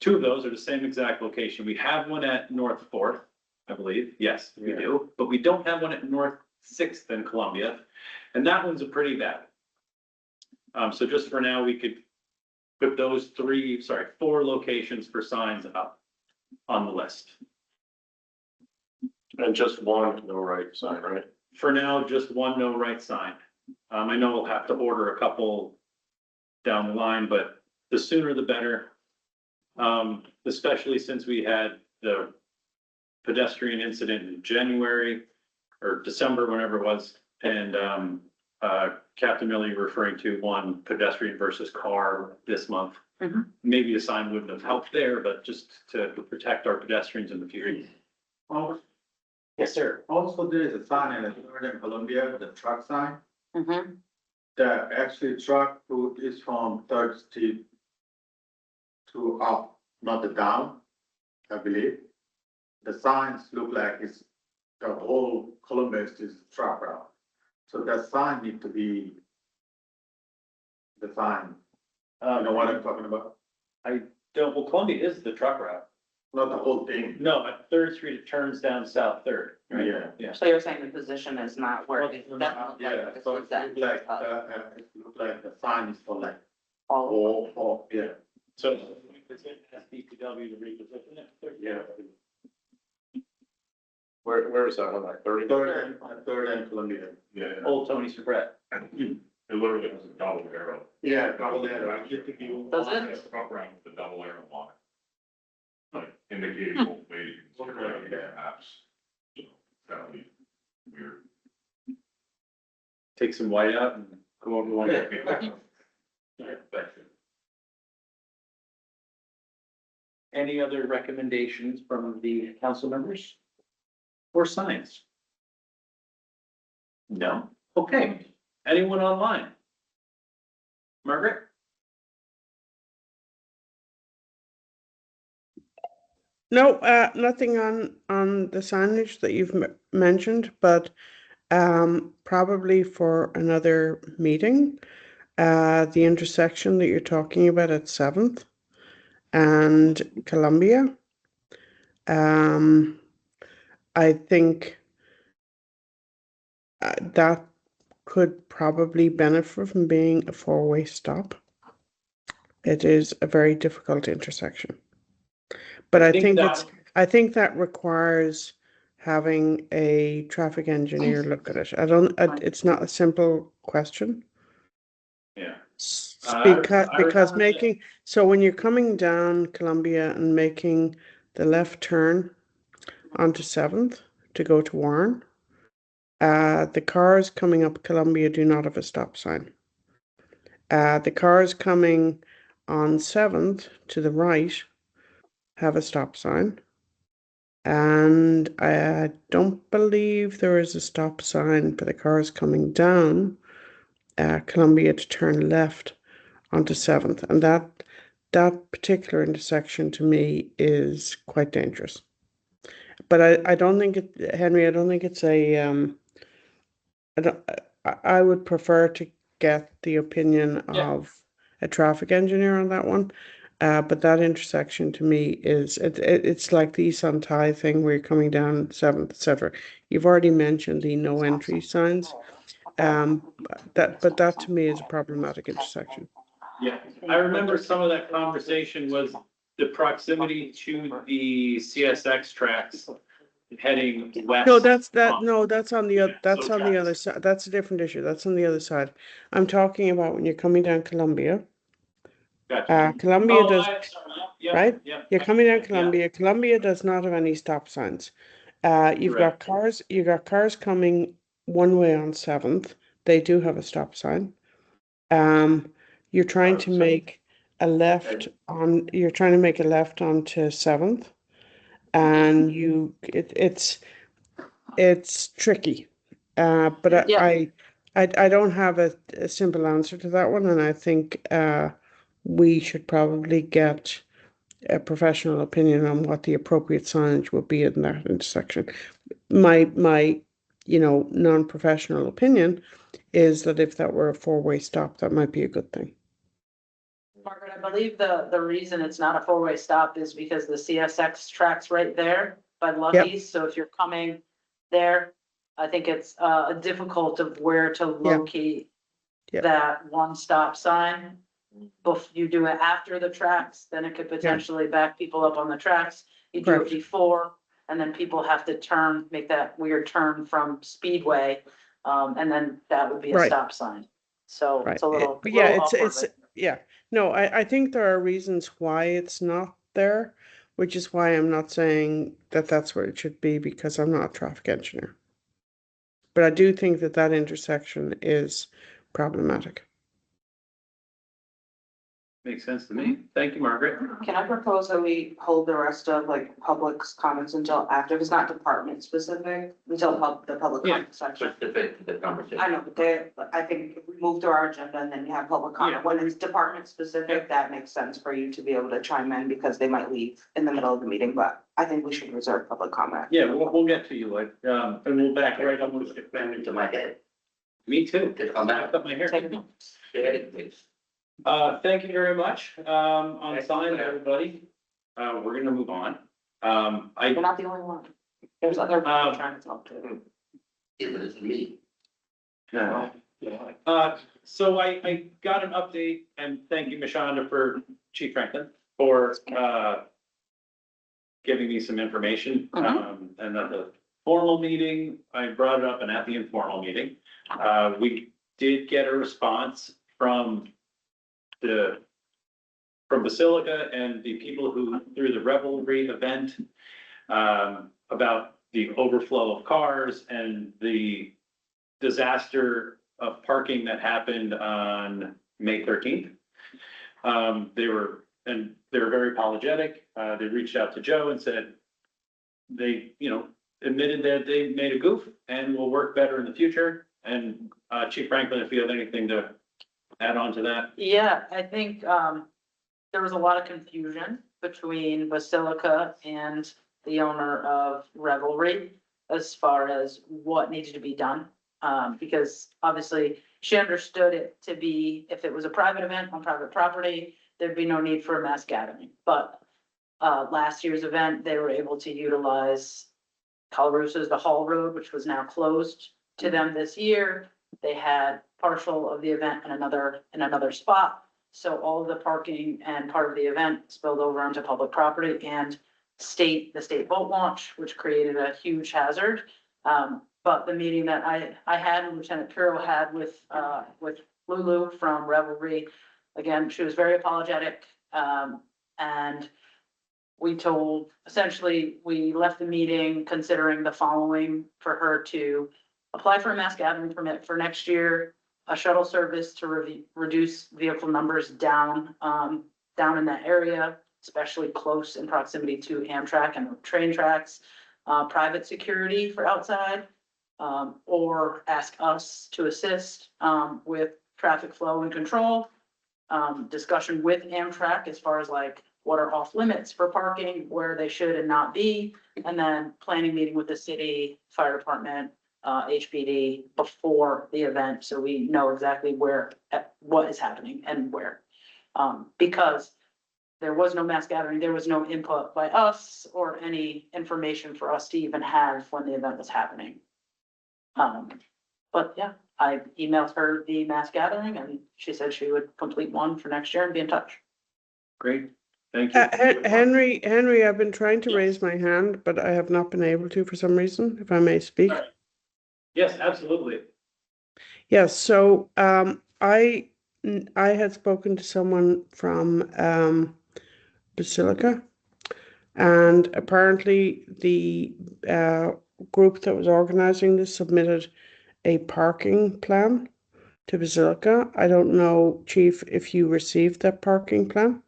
two of those are the same exact location. We have one at North 4th, I believe. Yes, we do. But we don't have one at North 6th in Columbia. And that one's a pretty bad. So just for now, we could put those 4 locations for signs up on the list. And just one no right sign, right? For now, just one no right sign. I know we'll have to order a couple down the line, but the sooner the better. Especially since we had the pedestrian incident in January or December, whenever it was. And Captain Millie referring to one pedestrian versus car this month. Maybe a sign wouldn't have helped there, but just to protect our pedestrians in the future. Yes, sir. Also, there is a sign in the Third and Columbia, the truck sign. The actually truck route is from Third Street to up, not the down, I believe. The signs look like it's, the whole Columbus is truck route. So that sign need to be the sign. You know what I'm talking about? Well, Columbia is the truck route. Not the whole thing. No, at Third Street, it turns down South Third, right? Yeah. Yeah. So you're saying the position is not where it doesn't look Yeah, like this so was it that, look like the sign is for like, all yeah. So it's in DPW to reposition it. Yeah. Where is that one, like 30? Third and Columbia. Yeah, Old Tony Surratt. it literally has a double arrow. Yeah, double there. Does it? Front round with the double arrow on it. indicating what way to consider it, perhaps. So that'll be weird. Take some white out and go over one. Any other recommendations from the council members? Or signs? No? Okay. Anyone online? Margaret? No, nothing on the signage that you've mentioned, but probably for another meeting, the intersection that you're talking about at 7th and Columbia. I think that could probably benefit from being a four-way stop. It is a very difficult intersection. But I think that requires having a traffic engineer look at it. It's not a simple question. Yeah. Because so when you're coming down Columbia and making the left turn onto 7th to go to Warren, the cars coming up Columbia do not have a stop sign. The cars coming on 7th to the right have a stop sign. And I don't believe there is a stop sign for the cars coming down Columbia to turn left onto 7th. And that particular intersection to me is quite dangerous. But I don't think Henry, I don't think it's I would prefer to get the opinion of a traffic engineer on that one. But that intersection to me it's like the East on Thai thing where you're coming down 7th, etc. You've already mentioned the no entry signs. But that to me is a problematic intersection. Yeah, I remember some of that conversation was the proximity to the CSX tracks heading west. No, that's on the other side. That's a different issue. That's on the other side. I'm talking about when you're coming down Columbia. Gotcha. Columbia does, Yep, right? yep. You're coming down Columbia. Columbia does not have any stop signs. You've got cars coming one way on 7th. They do have a stop sign. You're trying to make a left onto 7th, and it's tricky. But I don't have a simple answer to that one, and I think we should probably get a professional opinion on what the appropriate signage would be in that intersection. My non-professional opinion is that if that were a four-way stop, that might be a good thing. Margaret, I believe the reason it's not a four-way stop is because the CSX track's right there by Lucky's. So if you're coming there, I think it's difficult of where to locate that one stop sign. If you do it after the tracks, then it could potentially back people up on the tracks. You do it before, and then people have to make that weird turn from Speedway, and then that would be a stop sign. So it's a little, No, I think there are reasons why it's not there, which is why I'm not saying that that's where it should be, because I'm not a traffic engineer. But I do think that intersection is problematic. Makes sense to me. Thank you, Margaret. Can I propose that we hold the rest of like public's comments until after, if it's not department specific, until the public comment section? The conversation. I know, but I think if we move through our agenda and then you have public comment, when it's department specific, that makes sense for you to be able to chime in because they might leave in the middle of the meeting, but I think we should reserve public comment. Yeah, we'll get to you, Lloyd. And we'll back right up. Into my head. Me too. On that. I cut my hair. Please. Thank you very much. On sign, everybody. We're gonna move on. You're not the only one. There's other people I'm trying to talk to. It was me. So I got an update, and thank you, Mashonda, for Chief Franklin, for giving me some information. And at the formal meeting, I brought it up, and at the informal meeting, we did get a response from the from Basilica and the people who threw the Revelry event, about the overflow of cars and the disaster of parking that happened on May 13th. They were very apologetic. They reached out to Joe and said they, admitted that they made a goof and will work better in the future. And Chief Franklin, if you have anything to add on to that. Yeah, I think, there was a lot of confusion between Basilica and the owner of Revelry as far as what needed to be done. Because obviously she understood it to be, if it was a private event on private property, there'd be no need for a mass gathering. But last year's event, they were able to utilize Calarusa's, the Hall Road, which was now closed to them this year. They had partial of the event in another spot. So all of the parking and part of the event spilled over onto public property and the state boat launch, which created a huge hazard. But the meeting that I had and Lieutenant Pirro had with Lulu from Revelry, again, she was very apologetic. And essentially, we left the meeting considering the following: for her to apply for a mass gathering permit for next year, a shuttle service to reduce vehicle numbers down in that area, especially close in proximity to Amtrak and train tracks, private security for outside, or ask us to assist with traffic flow and control, discussion with Amtrak as far as like what are off limits for parking, where they should and not be, and then planning meeting with the city, fire department, HPD before the event, so we know exactly what is happening and where. Because there was no mass gathering, there was no input by us or any information for us to even have when the event was happening. But yeah, I emailed her the mass gathering and she said she would complete one for next year and be in touch. Great, thank you. Henry, I've been trying to raise my hand, but I have not been able to for some reason, if I may speak. Yes, absolutely. Yes, so I had spoken to someone from Basilica, and apparently the group that was organizing this submitted a parking plan to Basilica. I don't know, Chief, if you received that parking plan.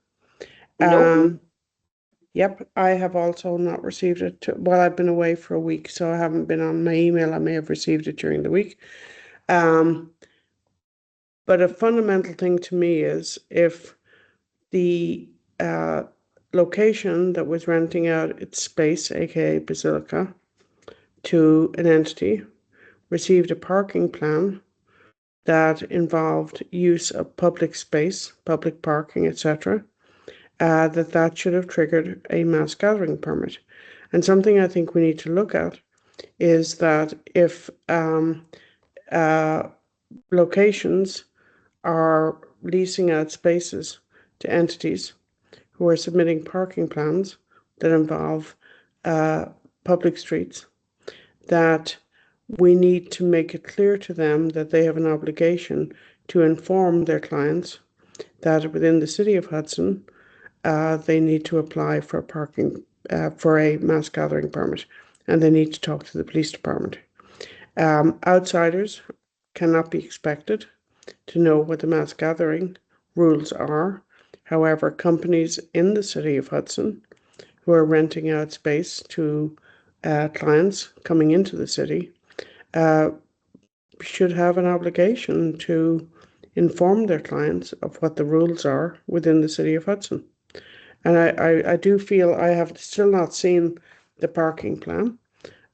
Nope. Yep, I have also not received it. Well, I've been away for a week, so I haven't been on my email. I may have received it during the week. But a fundamental thing to me is if the location that was renting out its space, aka Basilica, to an entity, received a parking plan that involved use of public space, public parking, etc., that should have triggered a mass gathering permit. And something I think we need to look at is that if locations are leasing out spaces to entities who are submitting parking plans that involve public streets, that we need to make it clear to them that they have an obligation to inform their clients that within the city of Hudson, they need to apply for for a mass gathering permit, and they need to talk to the police department. Outsiders cannot be expected to know what the mass gathering rules are. However, companies in the city of Hudson who are renting out space to clients coming into the city should have an obligation to inform their clients of what the rules are within the city of Hudson. And I do feel I have still not seen the parking plan,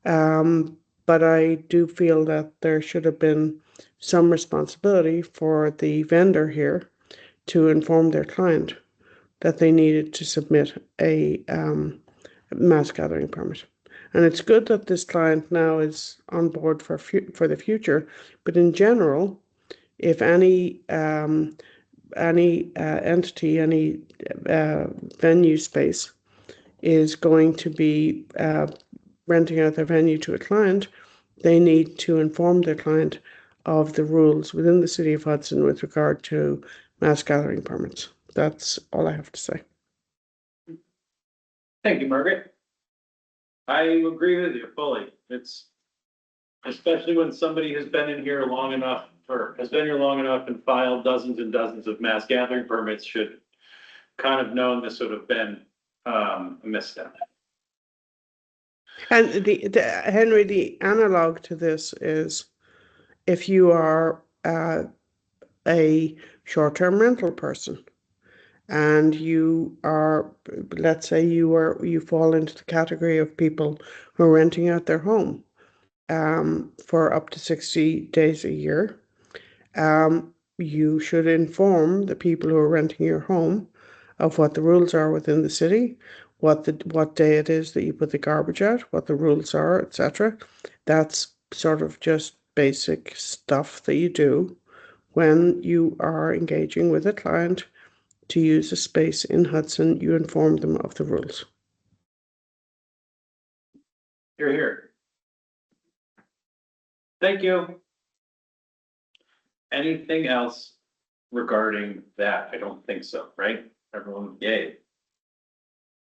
but I do feel that there should have been some responsibility for the vendor here to inform their client that they needed to submit a mass gathering permit. And it's good that this client now is on board for the future, but in general, if any entity, any venue space is going to be renting out their venue to a client, they need to inform their client of the rules within the city of Hudson with regard to mass gathering permits. That's all I have to say. Thank you, Margaret. I agree with you fully. It's, especially when somebody has been in here long enough, or has been here long enough and filed dozens and dozens of mass gathering permits, should kind of known this would have been, a misstep. And Henry, the analog to this is if you are a short-term rental person and you are, let's say you fall into the category of people who are renting out their home for up to 60 days a year, you should inform the people who are renting your home of what the rules are within the city, what day it is that you put the garbage out, what the rules are, etc. That's sort of just basic stuff that you do when you are engaging with a client to use a space in Hudson. You inform them of the rules. You're here. Thank you. Anything else regarding that? I don't think so, right? Everyone, yay.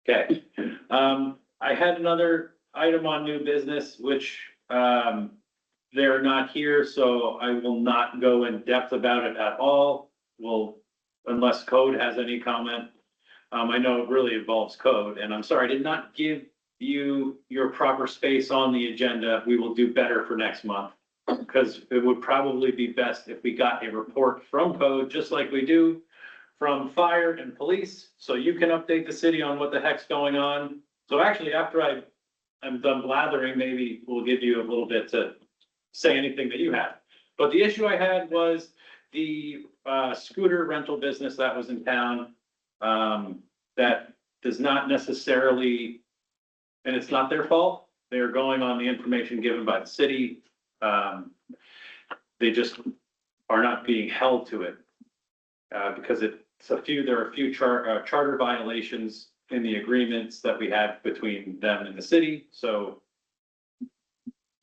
Okay, I had another item on new business, which, they're not here, so I will not go in depth about it at all. Well, unless code has any comment. I know it really involves code, and I'm sorry, I did not give you your proper space on the agenda. We will do better for next month. Because it would probably be best if we got a report from code, just like we do from fire and police, so you can update the city on what the heck's going on. So actually, after I'm done blathering, maybe we'll give you a little bit to say anything that you have. But the issue I had was the scooter rental business that was in town, that does not necessarily, and it's not their fault, they're going on the information given by the city. They just are not being held to it, because there are a few charter violations in the agreements that we have between them and the city. So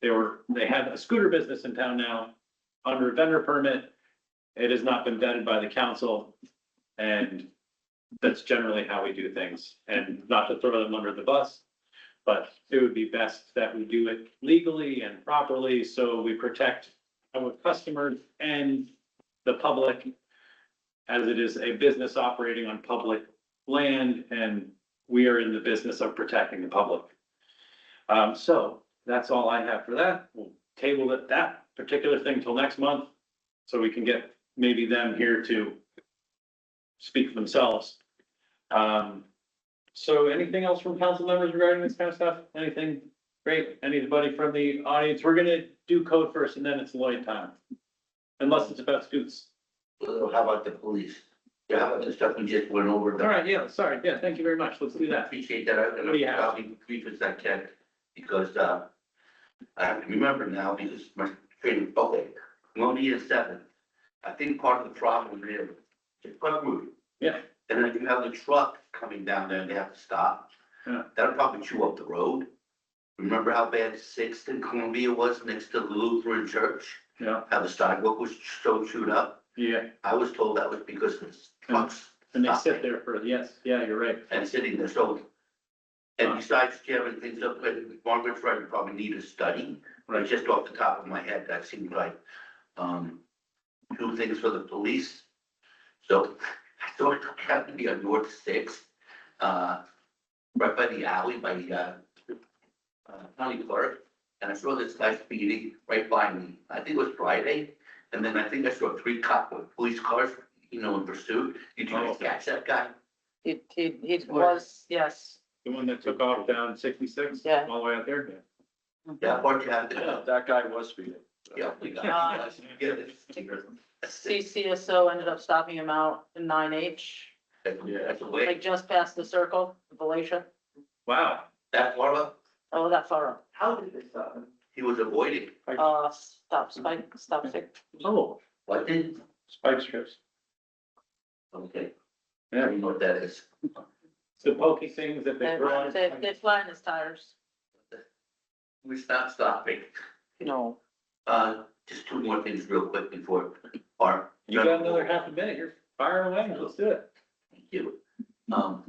they have a scooter business in town now under a vendor permit. It has not been vetted by the council, and that's generally how we do things. And not to throw them under the bus, but it would be best that we do it legally and properly, so we protect our customers and the public, as it is a business operating on public land, and we are in the business of protecting the public. So that's all I have for that. We'll table that particular thing till next month, so we can get maybe them here to speak for themselves. So anything else from council members regarding this kind of stuff? Anything? Great. Anybody from the audience? We're gonna do code first and then it's Lloyd time. Unless it's about scoots. How about the police? Yeah, how about the stuff we just went over? All right, yeah, sorry. Yeah, thank you very much. Let's do I that. appreciate that. What do you have? I'll be brief as I can, because, I have to remember now, because my training, okay, I'm only at 7. I think part of the problem is the front route. Yeah. And then you have the truck coming down there and they have to stop. Yeah. That'll probably chew up the road. Remember how bad Sixth and Columbia was next to the Lutheran church? Yeah. How the sidewalk was so chewed up? Yeah. I was told that was because the trucks. And they sit stopping there for, yes, yeah, you're right. And sitting there, so. And besides jamming things up, but Margaret's right, we probably need a study. But Right. just off the top of my head, that seems like, 2 things for the police. So I thought it had to be on North Sixth, right by the alley by, County Clerk. And I saw this guy speeding right by me. I think it was Friday. And then I think I saw 3 police cars, in pursuit. Did you guys catch that guy? He was, yes. The one that took off down 66? Yeah. All the way out there? Yeah, why you have Yeah, to? that guy was speeding. Yeah, we got it. CCSO ended up stopping him out in 9H, That's a way. like just past the circle, Valatia. Wow. That far up? Oh, that far up. How did they stop him? He was avoiding. Stop stick. Oh, What did? spike strips. Okay, I Yeah, don't know what that is. the pokey things that they throw on. They flatten his tires. We stopped stopping. No. Just 2 more things real quick before our. You got another half a minute. You're firing away. Let's do it. you. Now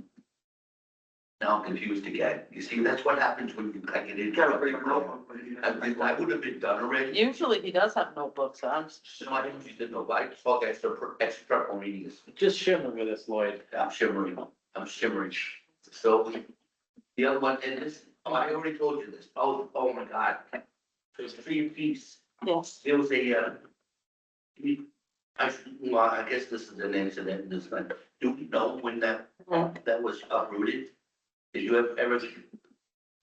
I'm confused again. You see, that's what happens when you like it in. I would have been done already. Usually he does have notebooks, so I'm, So I didn't use the no, I spoke extra reading. Just shimmer with us, Lloyd. I'm shimmering. So the other one, and this, oh, I already told you this. Oh my God. There's 3 piece. yes. There was well, I guess this is an incident, this one. Do we know when that was uprooted? Did you ever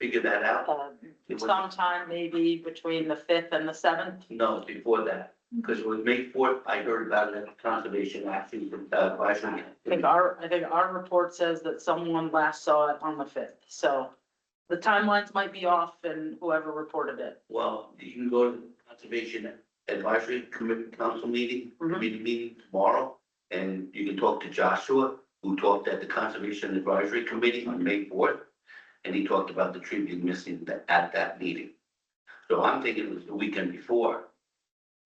figure that out? It was- Sometime maybe between the 5th and the 7th. No, before that, because it was May 4th, I heard about it at Conservation Action Advisory. I think our report says that someone last saw it on the 5th, so the timelines might be off and whoever reported it. Well, you can go to the Conservation Advisory Council meeting, committee meeting tomorrow, and you can talk to Joshua, who talked at the Conservation Advisory Committee on May 4th, and he talked about the tree being missing at that meeting. So I'm thinking it was the weekend before,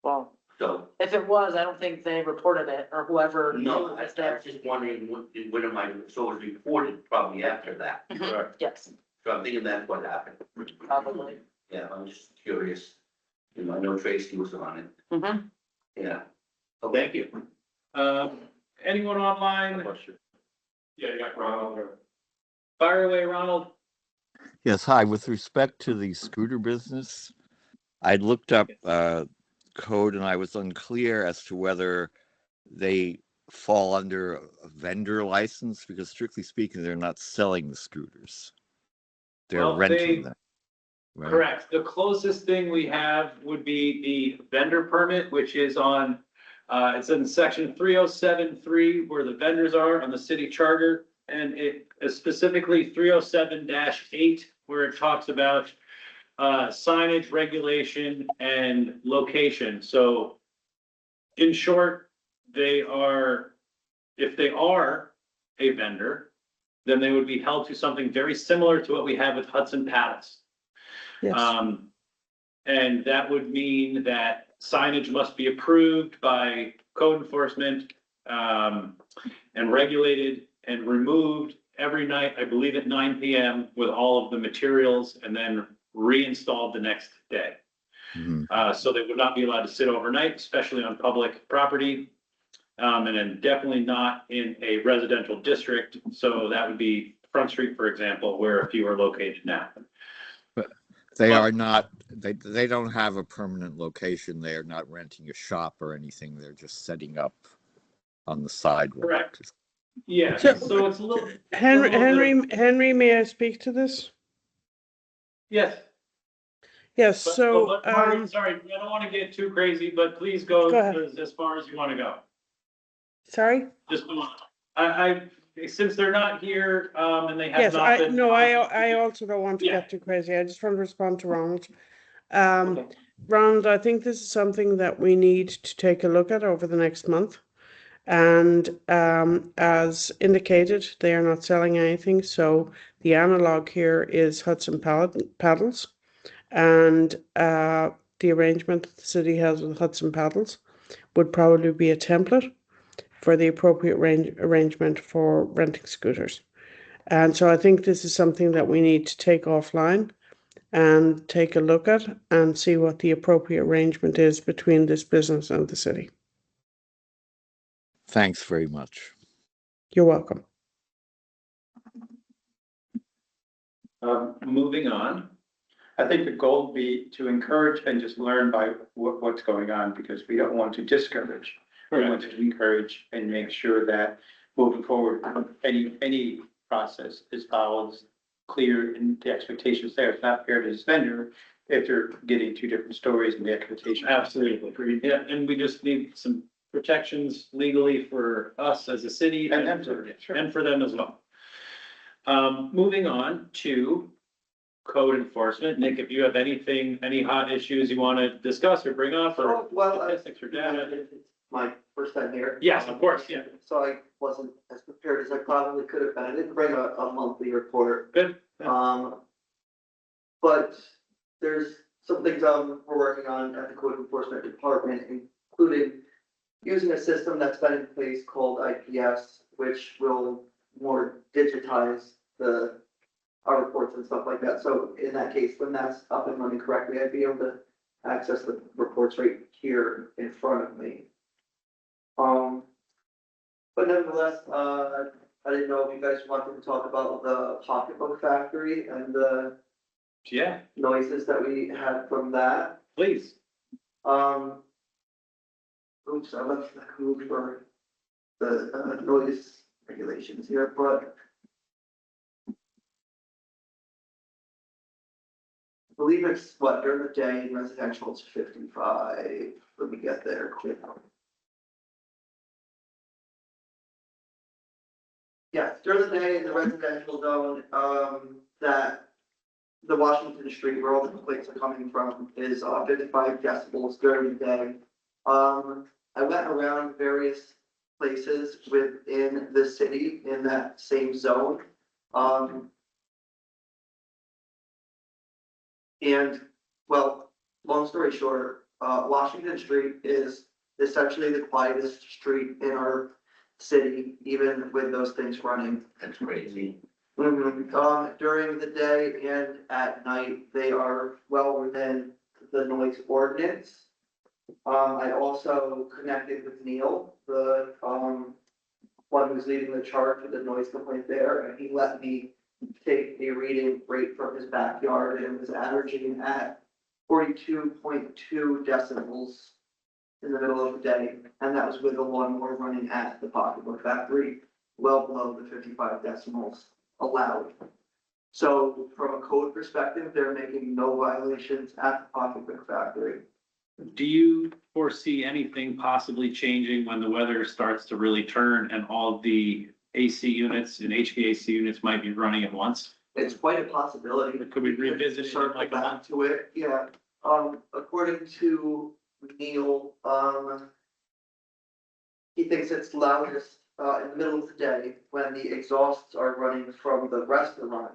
Well, so, if it was, I don't think they reported it or whoever knew no, it I was there. was just wondering when am I, so it was reported probably after that. Yes, So I'm thinking that's what happened. probably. Yeah, I'm just curious. You know, I know Tracy was on it. Mhm. Yeah. Well, thank you. Anyone online? Yeah, you got Ronald. Fire away, Ronald. Yes, hi. With respect to the scooter business, I'd looked up code and I was unclear as to whether they fall under a vendor license because strictly speaking, they're not selling the scooters. They're Well, renting them. Right? Correct. The closest thing we have would be the vendor permit, which is on, it's in section 307.3 where the vendors are on the city charter. And it is specifically 307-8 where it talks about signage, regulation, and location. So in short, if they are a vendor, then they would be held to something very similar to what we have with Hudson Paddles. Yes. And that would mean that signage must be approved by code enforcement, and regulated and removed every night, I believe at 9 p.m. with all of the materials and then reinstalled the next day. So they would not be allowed to sit overnight, especially on public property. And then definitely not in a residential district. So that would be Front Street, for example, where a few are located now. But they are not, they don't have a permanent location. They are not renting a shop or anything. They're just setting up on the sidewalk. Correct. Yeah, So- so it's a little. Henry, may I speak to this? Yes. Yes, But- so, but Marty, sorry, I don't want to get too crazy, but please go Go ahead. as far as you want to go. sorry? Just, since they're not here, and they have Yes, not been. I also don't want to Yeah. get too crazy. I just want to respond to Ronald. Okay. Ronald, I think this is something that we need to take a look at over the next month. And as indicated, they are not selling anything. So the analog here is Hudson Paddles. And the arrangement that the city has with Hudson Paddles would probably be a template for the appropriate arrangement for renting scooters. And so I think this is something that we need to take offline and take a look at and see what the appropriate arrangement is between this business and the city. Thanks very much. You're welcome. Moving on. I think the goal would be to encourage and just learn by what's going on, because we don't want to discourage. We want to encourage and make sure that moving forward, any process is followed clear and the expectations there. It's not fair to this vendor if they're getting two different stories and the expectation. Absolutely. Yeah, and we just need some protections legally for us as a city And them too, sure. and for them as well. Moving on to code enforcement. Nick, if you have any hot issues you want to discuss or bring up or statistics or data. It's my first time here. Yes, of course, yeah. So I wasn't as prepared as I probably could have been. I didn't bring a monthly report. Good. But there's some things we're working on at the code enforcement department, including using a system that's been in place called IPS which will more digitize our reports and stuff like that. So in that case, when that's up and running correctly, I'd be able to access the reports right here in front of me. But nevertheless, I didn't know if you guys wanted to talk about the pocketbook factory and the Yeah, noises that we had from that. please. Oops, I left the code for the noise regulations here, but I believe it's what, during the day in residential it's 55. Let me get there quick. Yes, during the day in the residential zone, that the Washington Street where all the complaints are coming from is 55 decibels during the day. I went around various places within the city in that same zone. And well, long story short, Washington Street is essentially the quietest street in our city, even with those things running. That's crazy. During the day and at night, they are well within the noise ordinance. I also connected with Neil, the one who's leading the charge of the noise complaint there, and he let me take a reading right from his backyard, and it was averaging at 42.2 decibels in the middle of the day, and that was with the lawnmower running at the pocketbook factory, well below the 55 decibels allowed. So from a code perspective, they're making no violations at the pocketbook factory. Do you foresee anything possibly changing when the weather starts to really turn and all the AC units and HVAC units might be running at once? It's quite a possibility. Could we revisit it in Circle like a back month? to it, yeah. According to Neil, he thinks it's loudest, in the middle of the day when the exhausts are running from the restaurant,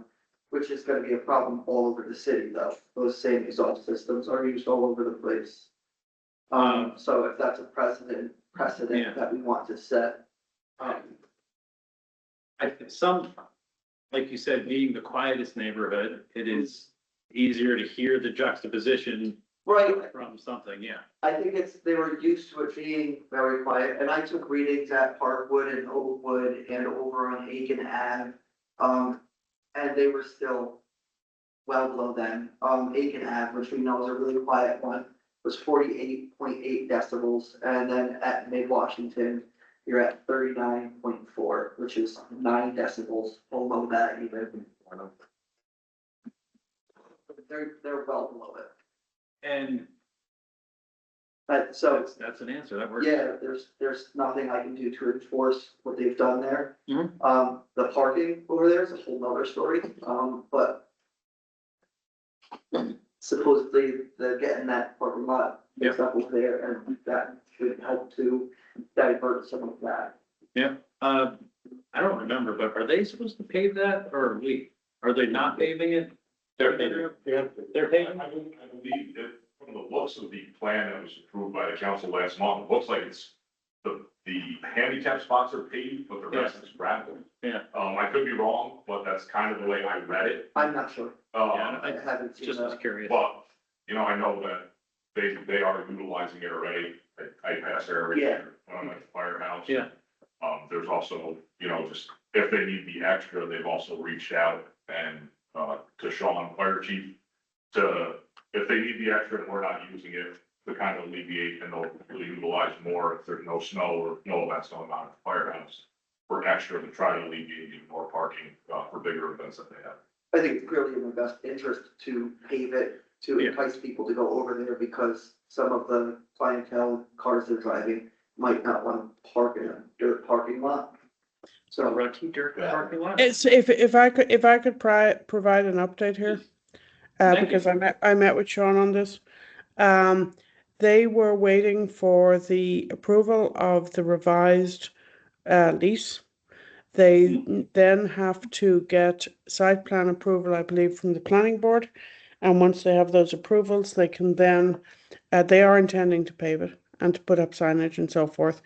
which is gonna be a problem all over the city though. Those same exhaust systems are used all over the place. So if that's a precedent Yeah. that we want to set. Like you said, being the quietest neighborhood, it is easier to hear the juxtaposition Right, from something, yeah. I think they were used to it being very quiet, and I took readings at Parkwood and Oakwood and over on Aiken Ave. And they were still well below them. Aiken Ave, which we know is a really quiet one, was 48.8 decibels, and then at Mid-Washington, you're at 39.4, which is 9 decibels below that even. They're well below it. And So, that's an answer, that works. yeah, there's nothing I can do to enforce what they've done there. Mhm. The parking over there is a whole nother story, but supposedly they're getting that parking lot fixed up over there, and that should help to divert some of that. Yeah, I don't remember, but are they supposed to pave that or are they not paving it? They're paying. They're I paving? believe that from the looks of the plan that was approved by the council last month, it looks like it's the handicap spots are paved, but the rest is gravel. Yeah. I could be wrong, but that's kind of the way I read it. I'm not sure, Yeah, I haven't seen Just was that. curious. But, I know that they are utilizing it already. I pass there every year when I'm at the firehouse. Yeah. There's also, just if they need the extra, they've also reached out and, to Sean, fire chief, if they need the extra and we're not using it, to kind of alleviate and they'll utilize more if there's no snow or no events going on at the firehouse for extra to try to alleviate even more parking, for bigger events that they have. I think it's clearly in the best interest to pave it, to Yeah. entice people to go over there, because some of the clientele cars they're driving might not want to park in a dirt parking lot. So So, rookie dirt parking lot? It's if I could provide an update here, Thank you. because I met with Sean on this. They were waiting for the approval of the revised lease. They then have to get site plan approval, I believe, from the planning board. And once they have those approvals, they can then, they are intending to pave it and to put up signage and so forth.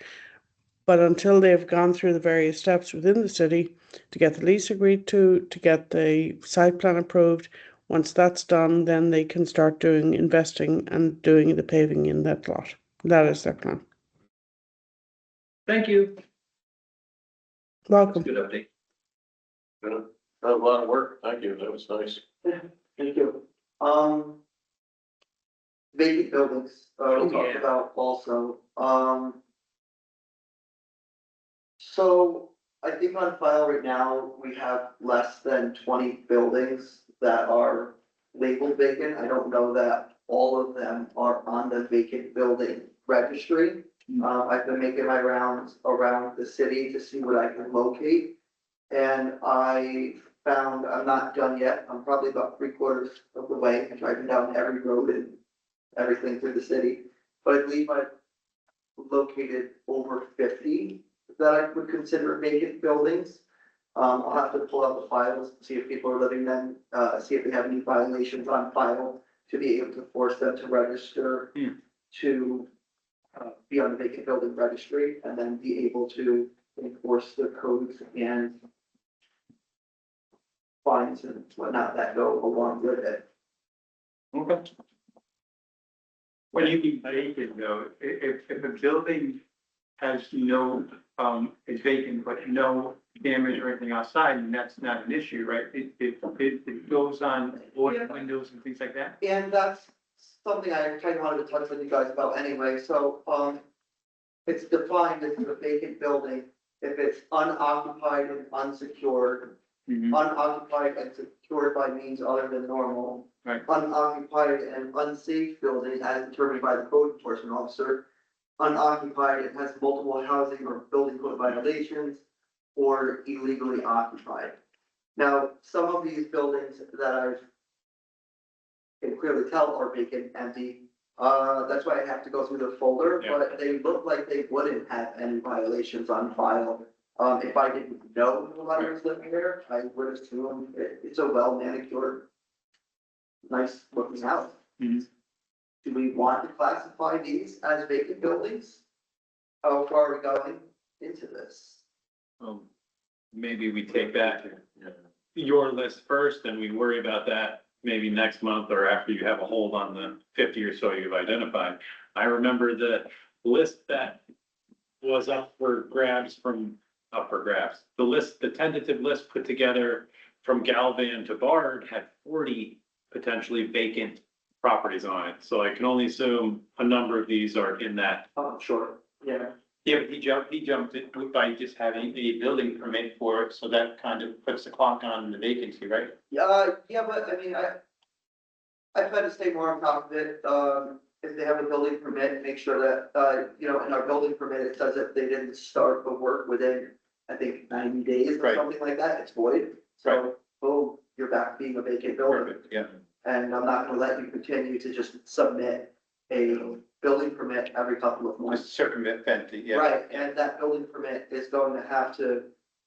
But until they've gone through the various steps within the city to get the lease agreed to get the site plan approved, once that's done, then they can start doing investing and doing the paving in that lot. That is their plan. Thank you. Welcome. Good update. That was a lot of work. Thank you. That was nice. Thank you. Vacant buildings, we talked Yeah. about also, so I think on file right now, we have less than 20 buildings that are labeled vacant. I don't know that all of them are on the vacant building registry. I've been making my rounds around the city to see what I can locate. And I found, I'm not done yet, I'm probably about 3/4 of the way, I'm driving down every road and everything through the city. But I believe I've located over 50 that I would consider vacant buildings. I'll have to pull out the files, see if people are living them, see if they have any violations on file to be able to force them to register to be on the vacant building registry and then be able to enforce the codes and fines and whatnot that go along with it. Okay. When you mean vacant though, if a building has no, is vacant, but no damage or anything outside, and that's not an issue, right? It goes on boarded windows and things like that? And that's something I kind of wanted to touch with you guys about anyway, so, it's defined as a vacant building if it's unoccupied and unsecured. Unoccupied and secured by means other than normal. Right. Unoccupied and unsafe building as determined by the code enforcement officer. Unoccupied and has multiple housing or building code violations or illegally occupied. Now, some of these buildings that I can clearly tell are vacant, empty. That's why I have to go through the folder, Yeah. but they look like they wouldn't have any violations on file. If I didn't know nobody was living there, I would assume it's a well manicured, nice looking house. Mhm. Do we want to classify these as vacant buildings? How far are we going into this? Maybe we take that, your list first, and we worry about that maybe next month or after you have a hold on the 50 or so you've identified. I remember the list that was up for grabs. The list, the tentative list put together from Galvan to Bard had 40 potentially vacant properties on it. So I can only assume a number of these are in that. Oh, sure, yeah. Yeah, but he jumped it by just having a building permit for it, so that kind of puts the clock on the vacancy, right? Yeah, but I mean, I've had to stay more on top of it, if they have a building permit, make sure that, in our building permit, it says if they didn't start the work within, I think, 90 days or Right. something like that, it's void. So, boom, you're back being a vacant building. Perfect, yeah. And I'm not gonna let you continue to just submit a building permit every couple of months. Just circumvent it, yeah. Right, and that building permit is going to have to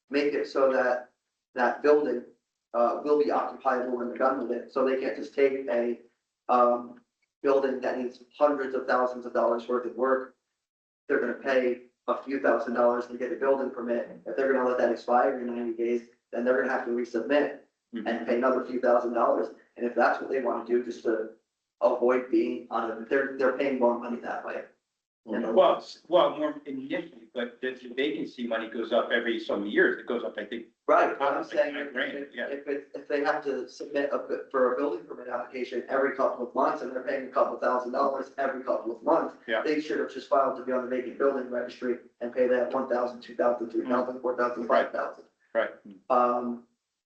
make it so that that building, will be occupiable when they're done with it, so they can't just take a, building that needs hundreds of thousands of dollars worth of work. They're gonna pay a few $1,000s to get a building permit, if they're gonna let that expire in 90 days, then they're gonna have to resubmit and pay another few $1,000s, and if that's what they wanna do, just to avoid being on a, they're paying more money that way. Well, more initially, but the vacancy money goes up every so many years. It goes up, I think. Right, I'm saying Yeah. if they have to submit for a building permit application every couple of months and they're paying a couple $1,000s every couple of months. Yeah. They should have just filed to be on the vacant building registry and pay that 1,000, 2,000, 3,000, 4,000, 5,000. Right.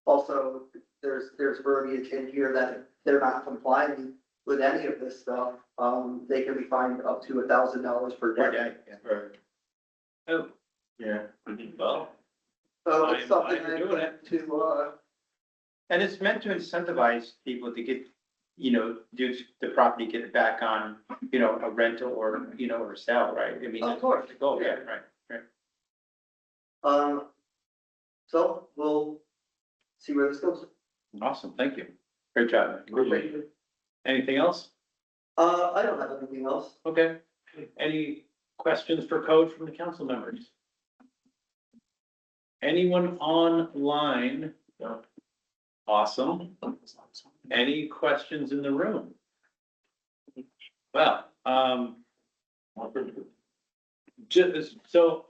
Also, there's verbiage in here that if they're not complying with any of this stuff, they can be fined up to $1,000 per day. Oh, Yeah. well, So I'm it's something fine I doing it. to, And it's meant to incentivize people to get, do the property, get it back on, a rental or, or a sale, right? I mean, Of course. the goal, yeah, right. So we'll see where this goes. awesome, thank you. Great job. Anything else? I don't have anything else. Okay. Any questions for code from the council members? Anyone online? No. Awesome. Any questions in the room? Well, just, so,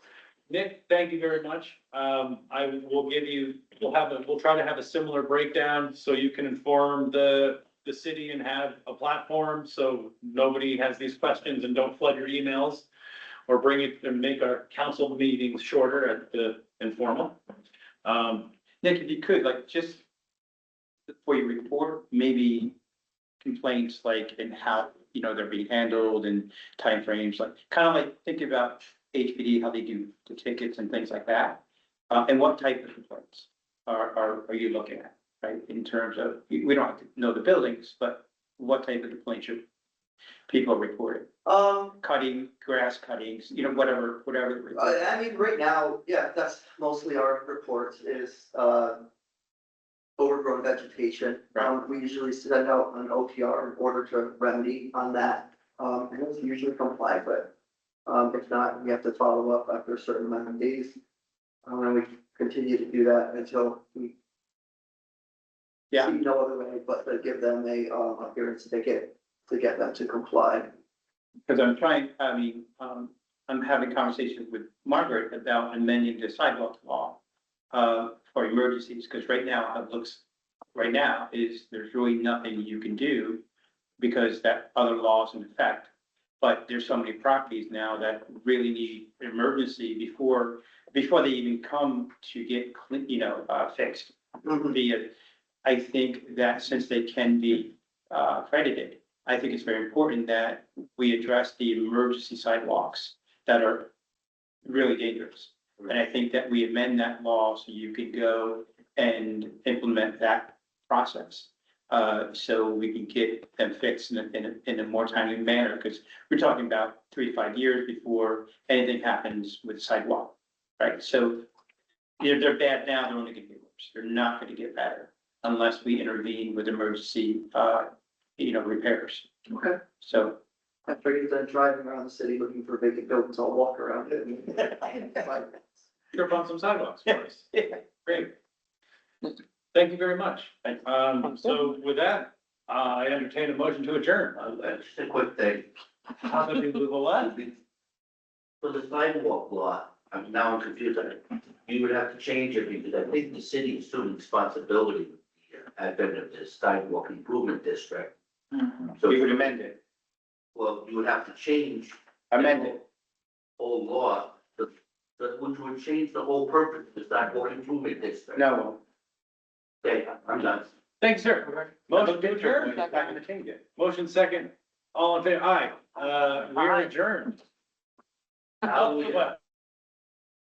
Nick, thank you very much. I will give you, we'll try to have a similar breakdown so you can inform the city and have a platform, so nobody has these questions and don't flood your emails or bring it and make our council meetings shorter at the informal. Nick, if you could, like, just before you report, maybe complaints like and how, you know, they're being handled and timeframes, like, kind of like think about HPD, how they do the tickets and things like that. And what type of complaints are you looking at, right? In terms of, we don't have to know the buildings, but what type of complaints should people are reporting? Cutting, grass cuttings, you know, whatever. I mean, right now, yeah, that's mostly our reports is, overgrown vegetation. We usually send out an OTR in order to remedy on that. And it's usually complied with. If not, we have to follow up after a certain amount of days. And we continue to do that until we see no other way but to give them a, appearance ticket to get them to comply. Because I'm trying, I mean, I'm having conversations with Margaret about amending the sidewalk law for emergencies, because right now, how it looks right now is there's really nothing you can do because that other law's in effect. But there's so many properties now that really need emergency before they even come to get, fixed. I think that since they can be credited, I think it's very important that we address the emergency sidewalks that are really dangerous. And I think that we amend that law so you can go and implement that process. So we can get them fixed in a more timely manner, because we're talking about 3 to 5 years before anything happens with the sidewalk, right? So they're bad now, they're only gonna get worse. They're not gonna get better unless we intervene with emergency, repairs. Okay. So I figured that driving around the city looking for vacant buildings, I'll walk around it. You're on some sidewalks for us. Great. Thank you very much. So with that, I entertain a motion to adjourn. Just a quick thing. How do we move on? For the sidewalk law, I'm confused. You would have to change it because I think the city assumed responsibility with the advent of this sidewalk improvement district. So we would amend it. Well, you would have to change. Amend it. Whole law, which would change the whole purpose of the sidewalk improvement district. No. Okay, I'm done. Thanks, sir. Motion to adjourn. Not gonna change it. Motion second. All in favor? Aye. We are adjourned. Hallelujah.